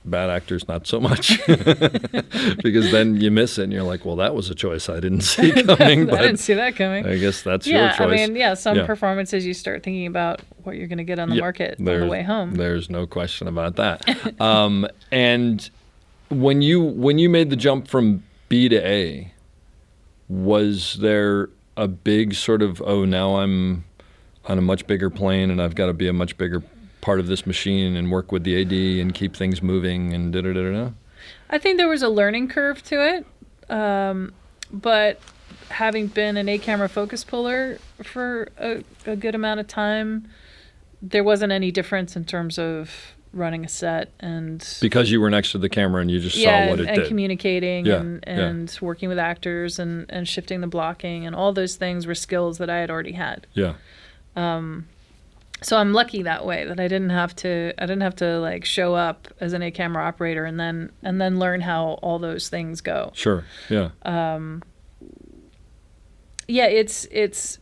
bad actors not so much, because then you miss it and you're like, well, that was a choice I didn't see coming. I didn't see that coming. I guess that's your choice. I mean, some performances you start thinking about what you're going to get on the market on the way home. There's no question about that. And when you made the jump from B to A, was there a big sort of, oh, now I'm on a much bigger plane and I've got to be a much bigger part of this machine and work with the AD and keep things moving and da-da-da-da-da? I think there was a learning curve to it, but having been an 8-camera focus puller for a good amount of time, there wasn't any difference in terms of running a set and because you were next to the camera and you just saw what it did. and communicating Yeah, and working with actors and shifting the blocking and all those things were skills that I had already had. Yeah. So I'm lucky that way that I didn't have to like show up as an 8-camera operator and then learn how all those things go. Sure. Yeah. Yeah, it's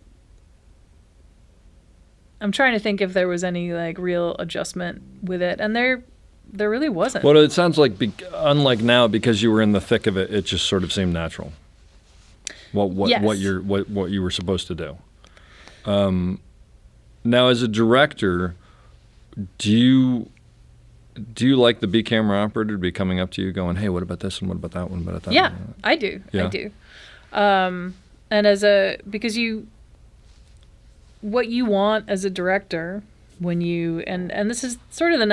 I'm trying to think if there was any like real adjustment with it. And there there really wasn't. Well, it sounds like, unlike now, because you were in the thick of it, it just sort of seemed natural. Yes. What you were supposed to do. Now, as a director, do you like the B camera operator to be coming up to you going, hey, what about this and what about that one? What about that? Yeah, I do. Yeah. I do. Because what you want as a director when you, and this is sort of the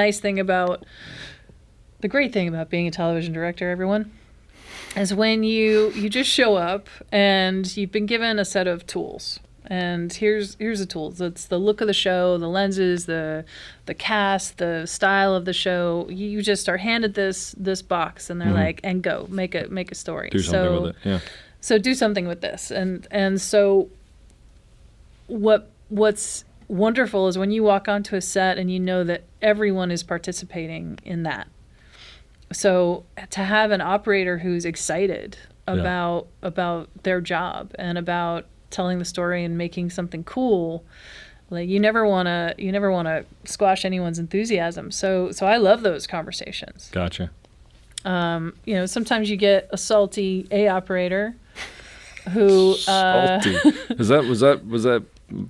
great thing about being a television director, everyone, is when you just show up and you've been given a set of tools. And here's the tools. It's the look of the show, the lenses, the cast, the style of the show. You just are handed this box, and they're like, and go make a story. Do something with it. Yeah. So do something with this, and so what's wonderful is when you walk onto a set and you know that everyone is participating in that. So to have an operator who's excited about their job and about telling the story and making something cool, like you never want to squash anyone's enthusiasm. So I love those conversations. Gotcha. Sometimes you get a salty A operator who salty. Was that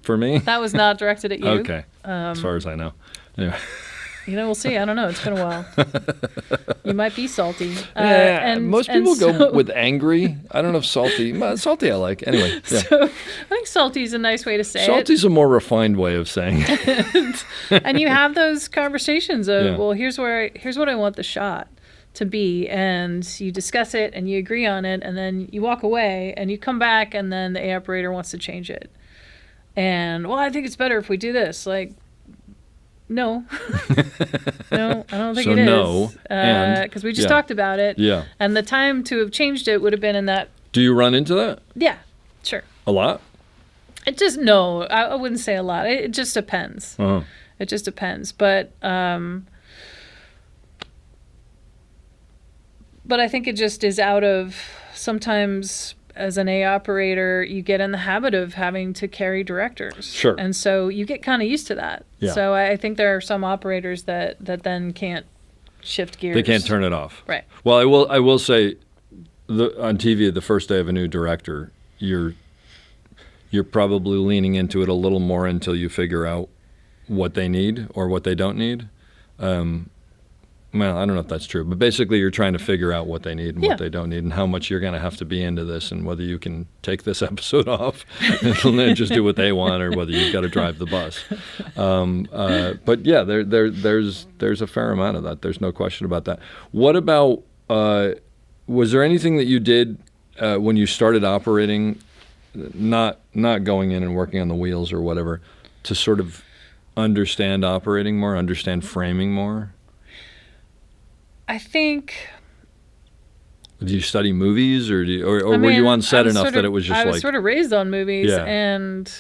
for me? That was not directed at you. Okay. As far as I know. Anyway. We'll see. I don't know. It's been a while. You might be salty. Most people go with angry. I don't know if salty. Salty I like. Anyway. Yeah. So I think salty is a nice way to say Salty's a more refined way of saying it. and you have those conversations of, well, here's what I want the shot to be, and you discuss it and you agree on it, and then you walk away and you come back, and then the A operator wants to change it. And, well, I think it's better if we do this. Like, no. No, I don't think it is. No, because we just talked about it. Yeah. And the time to have changed it would have been in that. Do you run into that? Yeah, sure. A lot? It just, no, I wouldn't say a lot. It just depends. Uh-huh. It just depends. But I think it just is out of, sometimes as an A operator, you get in the habit of having to carry directors. Sure. And so you get kind of used to that. Yeah. So I think there are some operators that then can't shift gears. They can't turn it off. Right. Well, I will say, on TV, the first day of a new director, you're probably leaning into it a little more until you figure out what they need or what they don't need. Well, I don't know if that's true, but basically you're trying to figure out what they need and what they don't need and how much you're going to have to be into this and whether you can take this episode off and then just do what they want or whether you've got to drive the bus. But yeah, there's a fair amount of that. There's no question about that. What about, was there anything that you did when you started operating, not going in and working on the wheels or whatever, to sort of understand operating more, understand framing more? I think. Do you study movies, or were you on set enough that it was just I was sort of raised on movies, and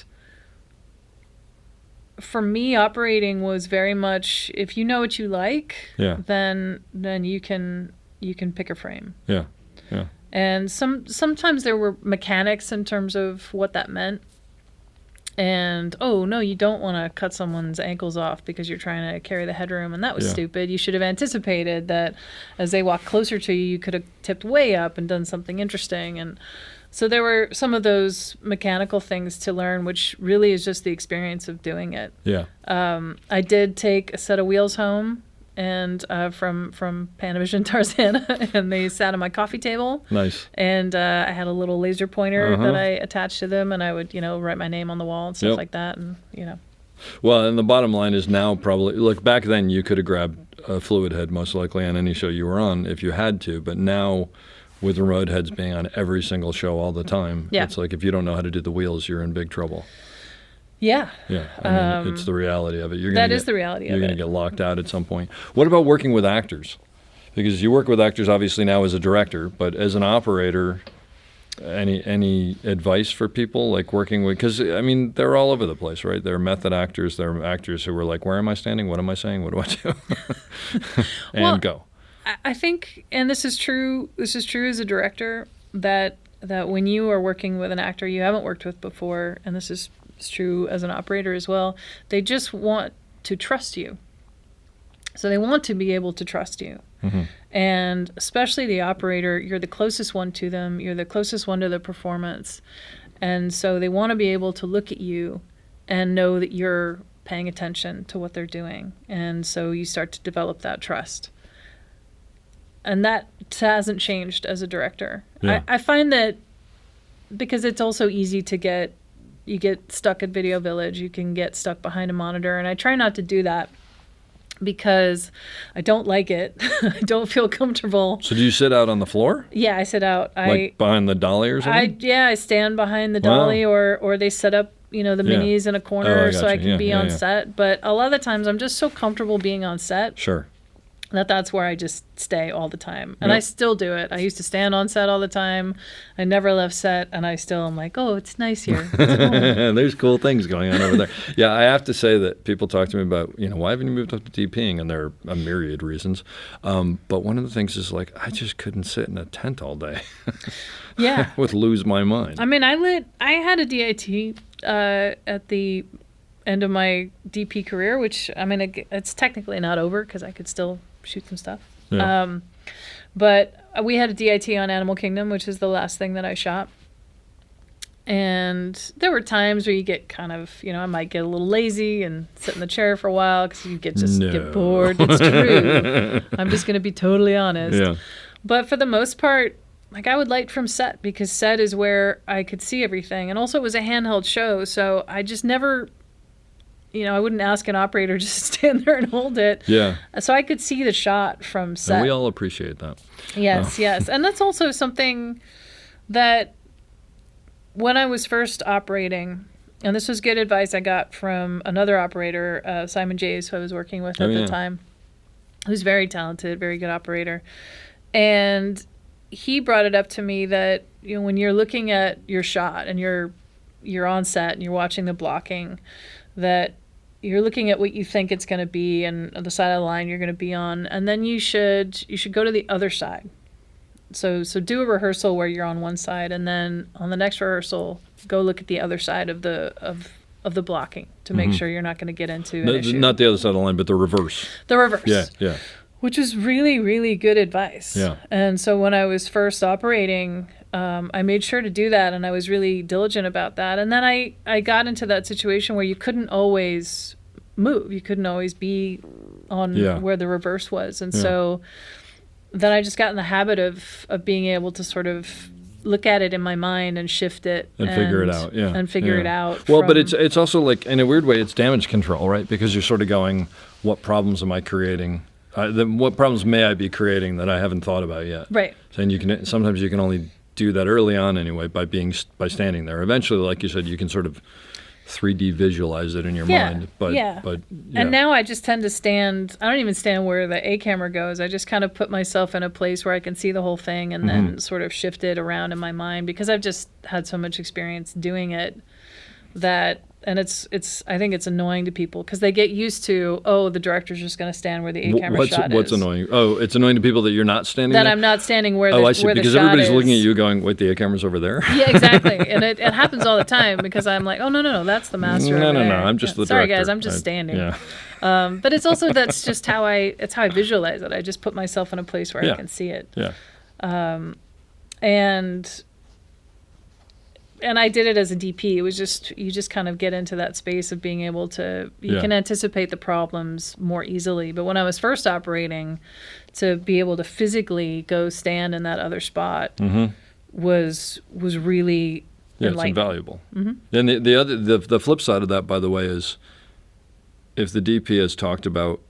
for me, operating was very much, if you know what you like, then you can pick a frame. Yeah, yeah. And sometimes there were mechanics in terms of what that meant. And, oh, no, you don't want to cut someone's ankles off because you're trying to carry the headroom, and that was stupid. You should have anticipated that as they walk closer to you, you could have tipped way up and done something interesting. And so there were some of those mechanical things to learn, which really is just the experience of doing it. Yeah. I did take a set of wheels home and from Panavision Tarzana, and they sat on my coffee table. Nice. And I had a little laser pointer that I attached to them, and I would, write my name on the wall and stuff like that, and Well, and the bottom line is now probably, look, back then you could have grabbed a fluid head most likely on any show you were on if you had to, but now with remote heads being on every single show all the time, it's like if you don't know how to do the wheels, you're in big trouble. Yeah. Yeah. I mean, it's the reality of it. That is the reality of it. You're going to get locked out at some point. What about working with actors? Because you work with actors obviously now as a director, but as an operator, any advice for people like working with, because I mean, they're all over the place, right? They're method actors. They're actors who are like, where am I standing? What am I saying? What do I do? And go. I think, and this is true as a director, that when you are working with an actor you haven't worked with before, and this is true as an operator as well, they just want to trust you. So they want to be able to trust you. Mm-hmm. And especially the operator, you're the closest one to them. You're the closest one to the performance. And so they want to be able to look at you and know that you're paying attention to what they're doing. And so you start to develop that trust. And that hasn't changed as a director. Yeah. I find that because it's also easy to you get stuck at Video Village, you can get stuck behind a monitor. And I try not to do that because I don't like it. I don't feel comfortable. So do you sit out on the floor? Yeah, I sit out. Like behind the dolly or something? I stand behind the dolly, or they set up, the minis in a corner so I can be on set. But a lot of the times I'm just so comfortable being on set. Sure. That's where I just stay all the time. And I still do it. I used to stand on set all the time. I never left set, and I still am like, oh, it's nice here. There's cool things going on over there. Yeah, I have to say that people talk to me about, why haven't you moved up to DPing? And there are a myriad reasons. But one of the things is like, I just couldn't sit in a tent all day. Yeah. Would lose my mind. I mean, I had a DIT at the end of my DP career, which, I mean, it's technically not over because I could still shoot some stuff. Yeah. But we had a DIT on Animal Kingdom, which is the last thing that I shot. And there were times where you get kind of, I might get a little lazy and sit in the chair for a while because you get bored. It's true. I'm just going to be totally honest. Yeah. But for the most part, like, I would light from set because set is where I could see everything. And also it was a handheld show, so I just never... I wouldn't ask an operator just to stand there and hold it. Yeah. So I could see the shot from set. And we all appreciate that. Yes, yes. And that's also something that when I was first operating, and this was good advice I got from another operator, Simon Jays, who I was working with at the time, who's very talented, very good operator. And he brought it up to me that, when you're looking at your shot and you're on set and you're watching the blocking, that you're looking at what you think it's going to be and the side of the line you're going to be on, and then you should go to the other side. So do a rehearsal where you're on one side, and then on the next rehearsal, go look at the other side of the blocking to make sure you're not going to get into an issue. Not the other side of the line, but the reverse. The reverse. Yeah, yeah. Which is really, really good advice. Yeah. And so when I was first operating, I made sure to do that, and I was really diligent about that. And then I got into that situation where you couldn't always move. You couldn't always be on where the reverse was. And so then I just got in the habit of being able to sort of look at it in my mind and shift it. And figure it out, yeah. And figure it out. Well, but it's also like, in a weird way, it's damage control, right? Because you're sort of going, what problems am I creating? What problems may I be creating that I haven't thought about yet? Right. And sometimes you can only do that early on anyway by standing there. Eventually, like you said, you can sort of 3D visualize it in your mind. But And now I just tend to stand. I don't even stand where the A camera goes. I just kind of put myself in a place where I can see the whole thing and then sort of shift it around in my mind because I've just had so much experience doing it that. And it's I think it's annoying to people because they get used to, the director's just going to stand where the A camera shot is. What's annoying? Oh, it's annoying to people that you're not standing there? That I'm not standing where the I see, where because the shot everybody's is. looking at you going, wait, the A camera's over there? Yeah, exactly. And it happens all the time because I'm like, oh, no, that's the master over there. No, I'm just the Sorry, director. guys, I'm just standing. Yeah. But it's also, that's just how I visualize it. I just put myself in a place where I can see it. Yeah. And I did it as a DP. It was just, you just kind of get into that space of being able to, you can anticipate the problems more easily. But when I was first operating, to be able to physically go stand in that other spot was really it's invaluable. Mm-hmm. And the flip side of that, by the way, is if the DP has talked about,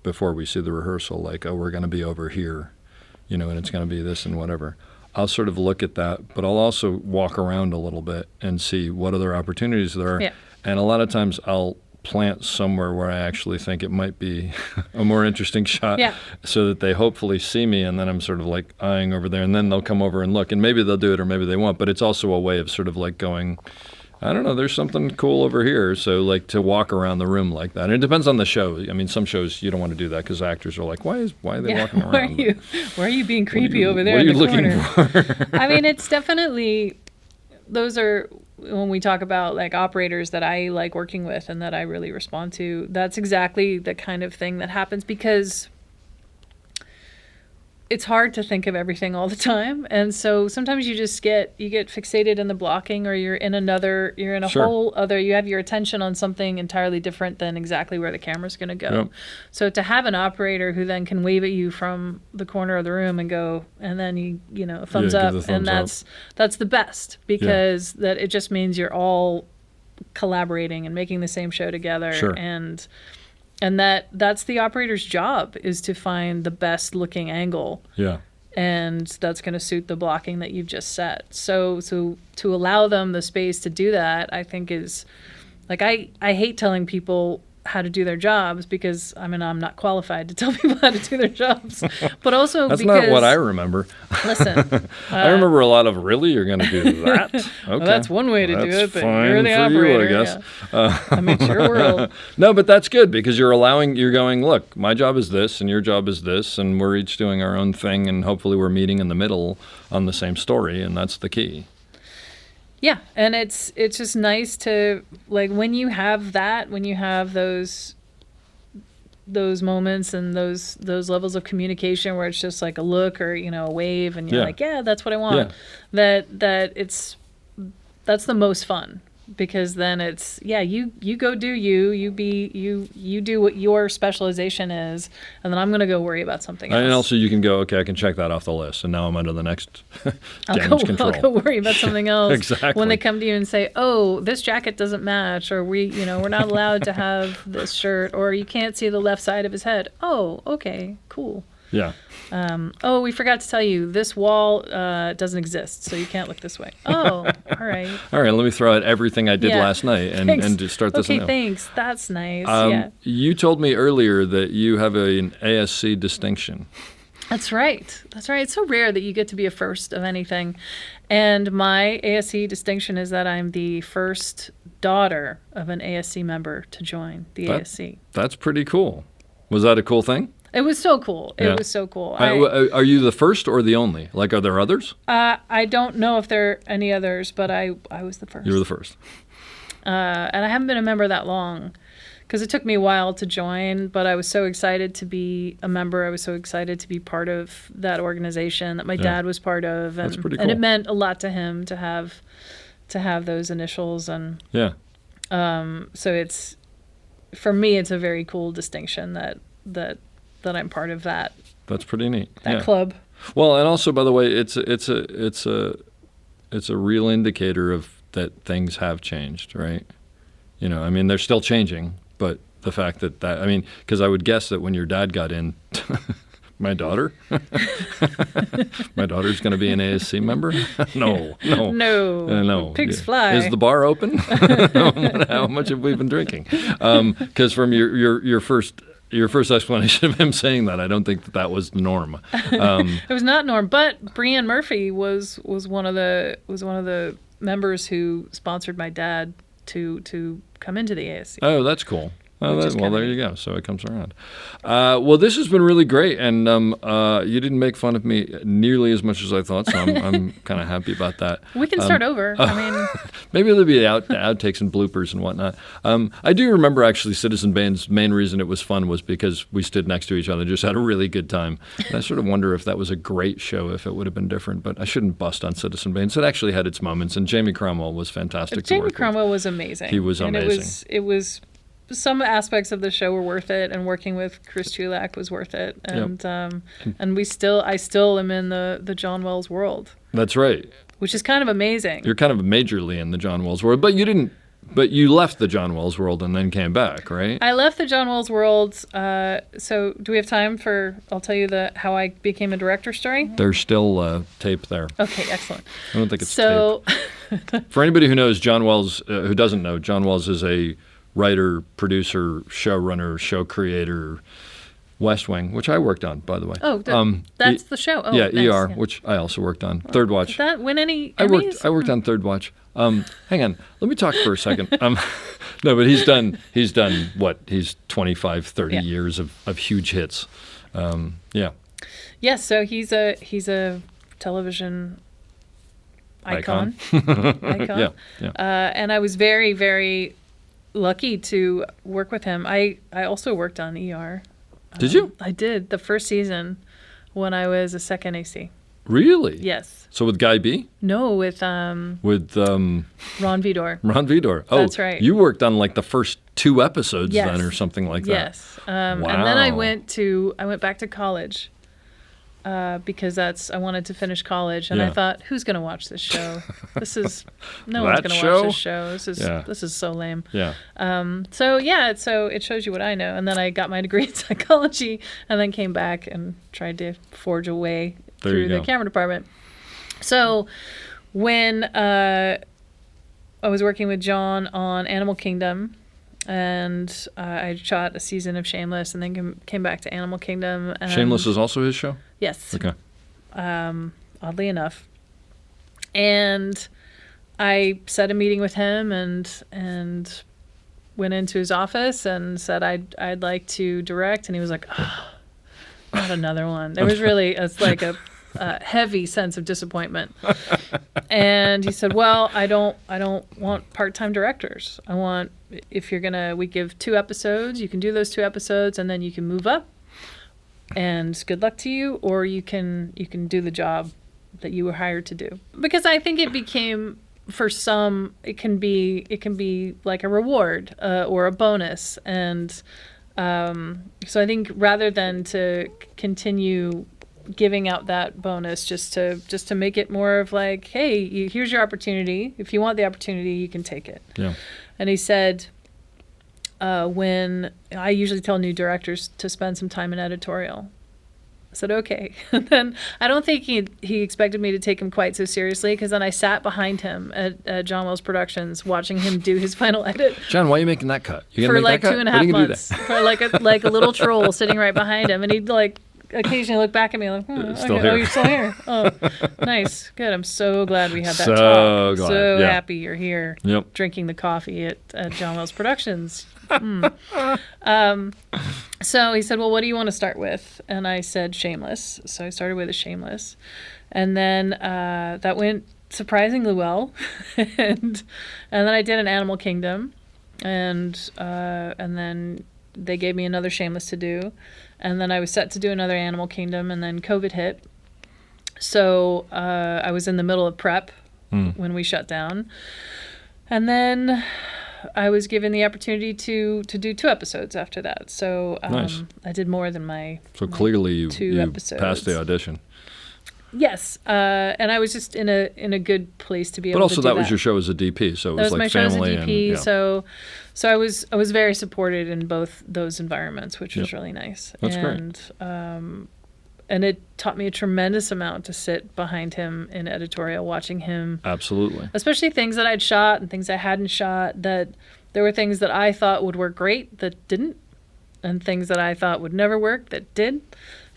before we see the rehearsal, like, we're going to be over here, and it's going to be this and whatever. I'll sort of look at that, but I'll also walk around a little bit and see what other opportunities there are. Yeah. And a lot of times I'll plant somewhere where I actually think it might be a more interesting shot so that they hopefully see me, and then I'm sort of like eyeing over there, and then they'll come over and look, and maybe they'll do it or maybe they won't, but it's also a way of sort of like going, I don't know, there's something cool over here. So like to walk around the room like that. And it depends on the show. I mean, some shows you don't want to do that because actors are like, why are they walking around? Why are you being creepy over there in the corner? What are you looking for? I mean, it's definitely, those are when we talk about like operators that I like working with and that I really respond to, that's exactly the kind of thing that happens, because it's hard to think of everything all the time. And so sometimes you get fixated in the blocking, or you're in a Sure. whole other, you have your attention on something entirely different than exactly where the camera's going to go. Yep. So to have an operator who then can wave at you from the corner of the room and go, and then a thumbs give up, the thumbs and that's the best, because that it just means you're all collaborating and making the same show together. Sure. And that's the operator's job, is to find the best looking angle. Yeah. And that's going to suit the blocking that you've just set. So to allow them the space to do that, I think is, like, I hate telling people how to do their jobs, because I'm not qualified to tell people how to do their jobs. But also That's because, not what I remember. listen, I remember a lot of, really, you're going to do that? Okay. well, that's one way to do That's it, but fine you're the for operator. you, I guess. Yeah. I mean, it's your world. No, but that's good, because you're going, look, my job is this and your job is this, and we're each doing our own thing, and hopefully we're meeting in the middle on the same story, and that's the key. Yeah, and it's just nice to, like, when you have those moments and those levels of communication where it's just like a look or a wave, and you're like, yeah, that's what I want. Yeah. That's the most fun, because then it's, you go do you do what your specialization is, and then I'm gonna go worry about something else. And also you can go, okay, I can check that off the list, and now I'm under the next damage control. I'll go worry about something else. Exactly. When they come to you and say, oh, this jacket doesn't match, or we're not allowed to have this shirt, or you can't see the left side of his head. Oh, okay, cool. Yeah. Oh, we forgot to tell you, this wall doesn't exist, so you can't look this way. Oh, all right. All right, let me throw out everything I did last night and just start this Okay, anew. thanks. That's nice. You told me earlier that you have an ASC distinction. That's right. It's so rare that you get to be a first of anything. And my ASC distinction is that I'm the first daughter of an ASC member to join the ASC. That's pretty cool. Was that a cool thing? It was so cool. Yeah. It was so cool. Are you the first or the only? Like, are there others? I don't know if there are any others, but I was the first. You were the first. And I haven't been a member that long, because it took me a while to join, but I was so excited to be a member. I was so excited to be part of that organization that my dad was part of. And, That's pretty cool. And it meant a lot to him to have those initials. And so it's, for me, it's a very cool distinction that I'm part of that. That's pretty neat. That club. Well, and also, by the way, it's a real indicator of that things have changed, right? I mean, they're still changing, but the fact that because I would guess that when your dad got in, my daughter's going to be an ASC member? No. Pigs fly. Is the bar open? How much have we been drinking? Because from your first explanation of him saying that, I don't think that was the norm. It was not norm, but Brianne Murphy was one of the members who sponsored my dad to come into the ASC. Oh, that's cool. Well, there you go. So it comes around. Well, this has been really great, and you didn't make fun of me nearly as much as I thought, so I'm kind of happy about that. We can start over. Maybe there'll be outtakes and bloopers and whatnot. I do remember, actually, Citizen Bane's main reason it was fun was because we stood next to each other and just had a really good time. And I sort of wonder if that was a great show, if it would have been different, but I shouldn't bust on Citizen Bane's. It actually had its moments, and Jamie Cromwell was fantastic to work with. Jamie Cromwell was amazing. He was amazing. And it was some aspects of the show were worth it, and working with Chris Chulak was worth it. And and I still am in the John Wells world. That's right. Which is kind of amazing. You're kind of majorly in the John Wells world, but you left the John Wells world and then came back, right? I left the John Wells world. So do we have time for? I'll tell you how I became a director story. There's still tape there. Okay, excellent. I don't think it's tape. For anybody who knows John Wells, who doesn't know, John Wells is a writer, producer, showrunner, show creator, West Wing, which I worked on, by the way. Oh, that's the show. Oh, yeah, nice. ER, which I also worked on. Third Watch. Did that win any Emmys? I worked on Third Watch. Hang on, let me talk for a second. No, but he's done what? He's 25, 30 years of huge hits. Yes, so he's a television Icon. Yeah. And I was very, very lucky to work with him. I also worked on ER. Did you? I did the first season when I was a second AC. Really? Yes. So with Guy B? No, with Ron Vidor. Ron Vidor. Oh, that's right. You worked on like the first 2 episodes Yes. then, or something like that. Yes. And then I went back to college because I wanted to finish college, and I thought, who's going to watch this show? No one's going to watch this show. This is so lame. Yeah. So it shows you what I know. And then I got my degree in psychology, and then came back and tried to forge a way through the camera department. So when I was working with John on Animal Kingdom, and I shot a season of Shameless, and then came back to Animal Kingdom. And Shameless is also his show? Yes. Okay. Oddly enough. And I set a meeting with him and went into his office and said I'd like to direct, and he was like, oh, not another one. There was really it's like a heavy sense of disappointment. And he said, well, I don't want part-time directors. I want, we give 2 episodes, you can do those 2 episodes, and then you can move up, and good luck to you, or you can do the job that you were hired to do. Because I think it became, for some, it can be like a reward or a bonus. And so I think rather than to continue giving out that bonus, just to make it more of like, hey, here's your opportunity. If you want the opportunity, you can take it. Yeah. And he said, when I usually tell new directors to spend some time in editorial, I said, okay. And then I don't think he expected me to take him quite so seriously, because then I sat behind him at John Wells Productions watching him do his final edit. John, why are you making that cut? You for make like that cut? 2.5 months. For like a little troll sitting right behind him. And he'd like occasionally look back at me like, still okay. here. Oh, you're still here. Oh, nice. Good. I'm so glad we had that So talk. glad. So Yeah. happy you're here. Yep. Drinking the coffee at John Wells Productions. So he said, well, what do you want to start with? And I said Shameless. So I started with a Shameless. And then that went surprisingly well. and then I did an Animal Kingdom. And then they gave me another Shameless to do. And then I was set to do another Animal Kingdom, and then COVID hit. So I was in the middle of prep when we shut down. And then I was given the opportunity to do 2 episodes after that. So nice. I did more than my clearly you episodes. Passed the audition. Yes, and I was just in a good place to be able to do that. But also that was your show as a DP, so it was like my show as a family DP, and so I was very supported in both those environments, which was really nice. That's great. And it taught me a tremendous amount to sit behind him in editorial, watching him. Absolutely. Especially things that I'd shot and things I hadn't shot, that there were things that I thought would work great that didn't, and things that I thought would never work that did.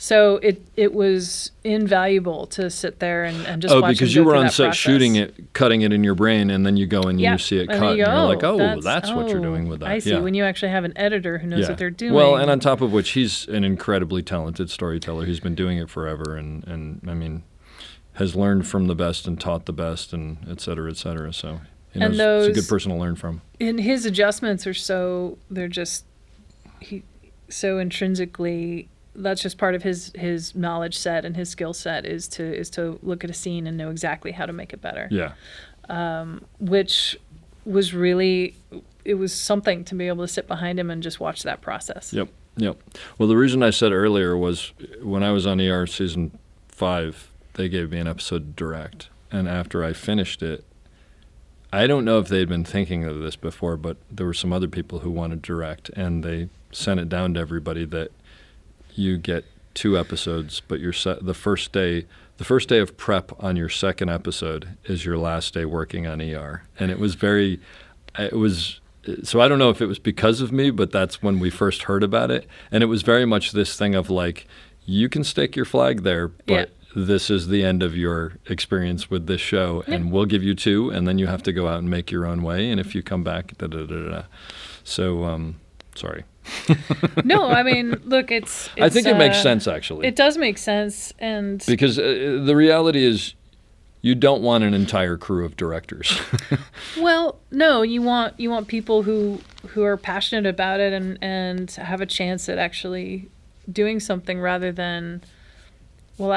So it was invaluable to sit there and just watch him go through that process. Oh, because you were on set shooting it, cutting it in your brain, and then you go and you see it cut, and you're like, that's what you're doing with that. I see. When you actually have an editor who knows what they're doing. Well, and on top of which, he's an incredibly talented storyteller. He's been doing it forever, and I mean, has learned from the best and taught the best, and et cetera, et cetera. So it's a good person to learn from. And his adjustments are so intrinsically. That's just part of his knowledge set and his skill set is to look at a scene and know exactly how to make it better. Yeah. Which was really, it was something to be able to sit behind him and just watch that process. Yep. Well, the reason I said earlier was when I was on ER season 5, they gave me an episode to direct, and after I finished it, I don't know if they'd been thinking of this before, but there were some other people who wanted to direct, and they sent it down to everybody that you get 2 episodes, but the first day of prep on your second episode is your last day working on ER. And so I don't know if it was because of me, but that's when we first heard about it. And it was very much this thing of like, you can stake your flag there, but this is the end of your experience with this show, and we'll give you 2, and then you have to go out and make your own way. And if you come back, da-da-da-da. So, sorry. No, I mean, look, it's I think it makes sense, actually. It does make sense, and because the reality is, You don't want an entire crew of directors. Well, no, you want people who are passionate about it and have a chance at actually doing something rather than, well,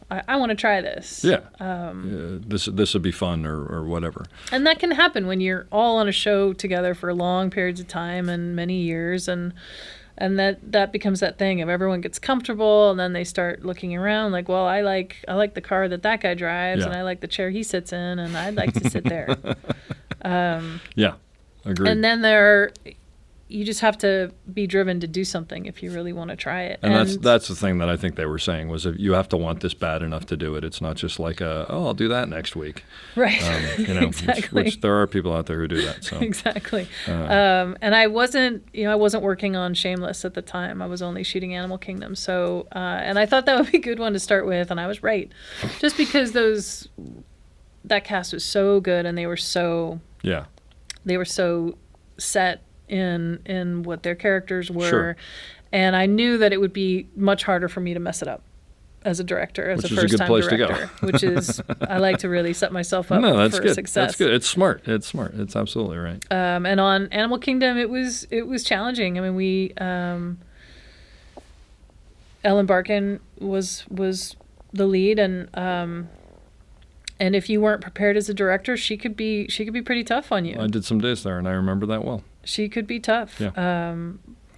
I want to try this. Yeah. This would be fun or whatever. And that can happen when you're all on a show together for long periods of time and many years, and that becomes that thing of everyone gets comfortable, and then they start looking around like, well, I like the car that guy drives, Yeah. and I like the chair he sits in, and I'd like to sit there. Yeah, agreed. And then you just have to be driven to do something if you really want to try it. And that's the thing that I think they were saying was that you have to want this bad enough to do it. It's not just like I'll do that next week. Right. Exactly. Which there are people out there who do that. So Exactly. And I wasn't working on Shameless at the time. I was only shooting Animal Kingdom. So, and I thought that would be a good one to start with, and I was right. Just because that cast was so good, and they were so set in what their characters were. Sure. And I knew that it would be much harder for me to mess it up as a director, as Which a is a good first-time place to go. director, which is, I like to really set myself up that's for good. success. That's good. It's smart. It's absolutely right. And on Animal Kingdom, it was challenging. I mean, we Ellen Barkin was the lead, and if you weren't prepared as a director, she could be pretty tough on you. I did some days there, and I remember that well. She could be tough. Yeah.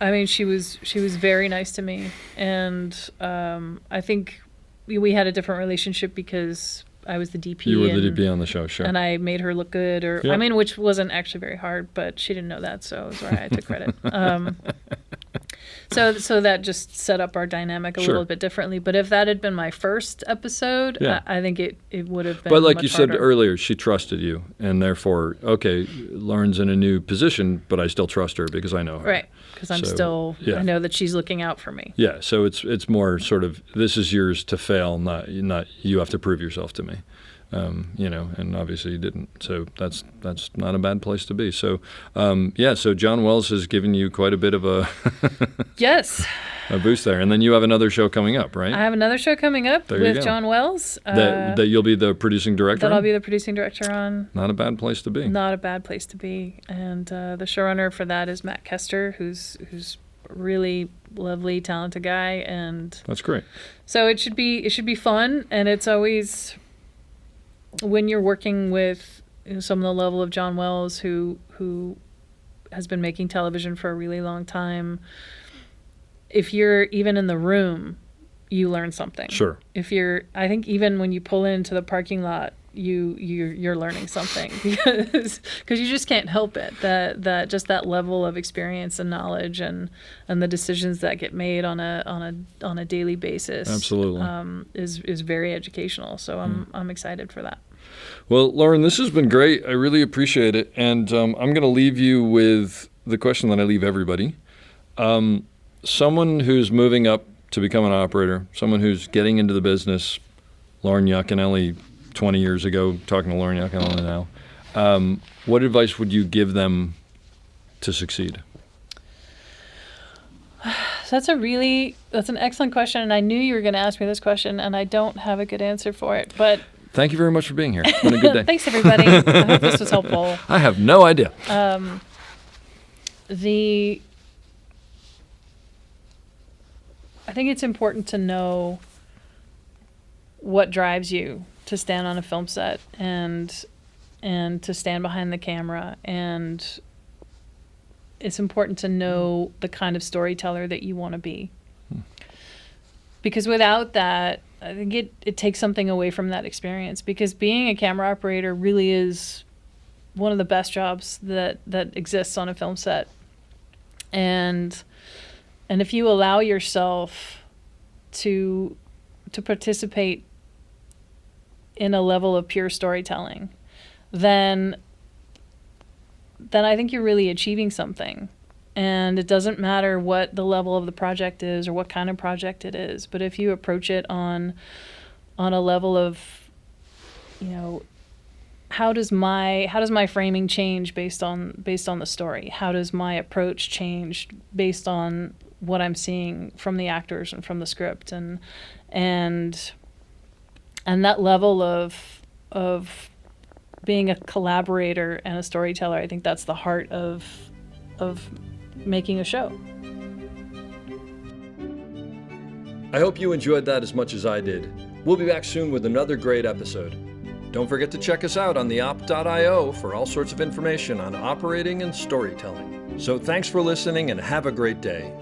I mean, she was very nice to me, and I think we had a different relationship because I was the DP. You were the DP on the show, sure. And I made her look good, Yeah. I mean, which wasn't actually very hard, but she didn't know that, so it was all right. I took credit. So that just set up our dynamic a Sure. little bit differently. But if that had been my first episode, Yeah. I think it would have been. But like much you said harder. earlier, she trusted you, and therefore, okay, Lauren's in a new position, but I still trust her because I know her. Right, because I'm So, yeah. I know that she's looking out for me. Yeah, so it's more sort of this is yours to fail, not you have to prove yourself to me. And obviously you didn't. So that's not a bad place to be. So, so John Wells has given you quite a bit of a Yes. a boost there. And then you have another show coming up, right? I have another show coming up There you with go. John Wells. That you'll be the producing director That on? I'll be the producing director on. Not a bad place to be. Not a bad place to be. And the showrunner for that is Matt Kester, who's a really lovely, talented guy. And That's great. so it should be fun. And it's always, when you're working with some of the level of John Wells, who has been making television for a really long time, if you're even in the room, you learn something. Sure. I think even when you pull into the parking lot, you're learning something because you just can't help it. That just that level of experience and knowledge and the decisions that get made on a daily basis. Absolutely. Is very educational. So I'm excited for that. Well, Loren, this has been great. I really appreciate it. And I'm going to leave you with the question that I leave everybody. Someone who's moving up to become an operator, someone who's getting into the business, Loren Yaconelli 20 years ago, talking to Loren Yaconelli now, what advice would you give them to succeed? So that's an excellent question. And I knew you were going to ask me this question, and I don't have a good answer for it. But Thank you very much for being here. It's been a good day. thanks, everybody. I hope this was helpful. I have no idea. I think it's important to know what drives you to stand on a film set and to stand behind the camera, and it's important to know the kind of storyteller that you want to be. Because without that, I think it takes something away from that experience, because being a camera operator really is one of the best jobs that exists on a film set. And if you allow yourself to participate in a level of pure storytelling, then I think you're really achieving something. And it doesn't matter what the level of the project is or what kind of project it is, but if you approach it on a level of, how does my framing change based on the story? How does my approach change based on what I'm seeing from the actors and from the script, and that level of being a collaborator and a storyteller. I think that's the heart of making a show. I hope you enjoyed that as much as I did. We'll be back soon with another great episode. Don't forget to check us out on theop.io for all sorts of information on operating and storytelling. So thanks for listening and have a great day.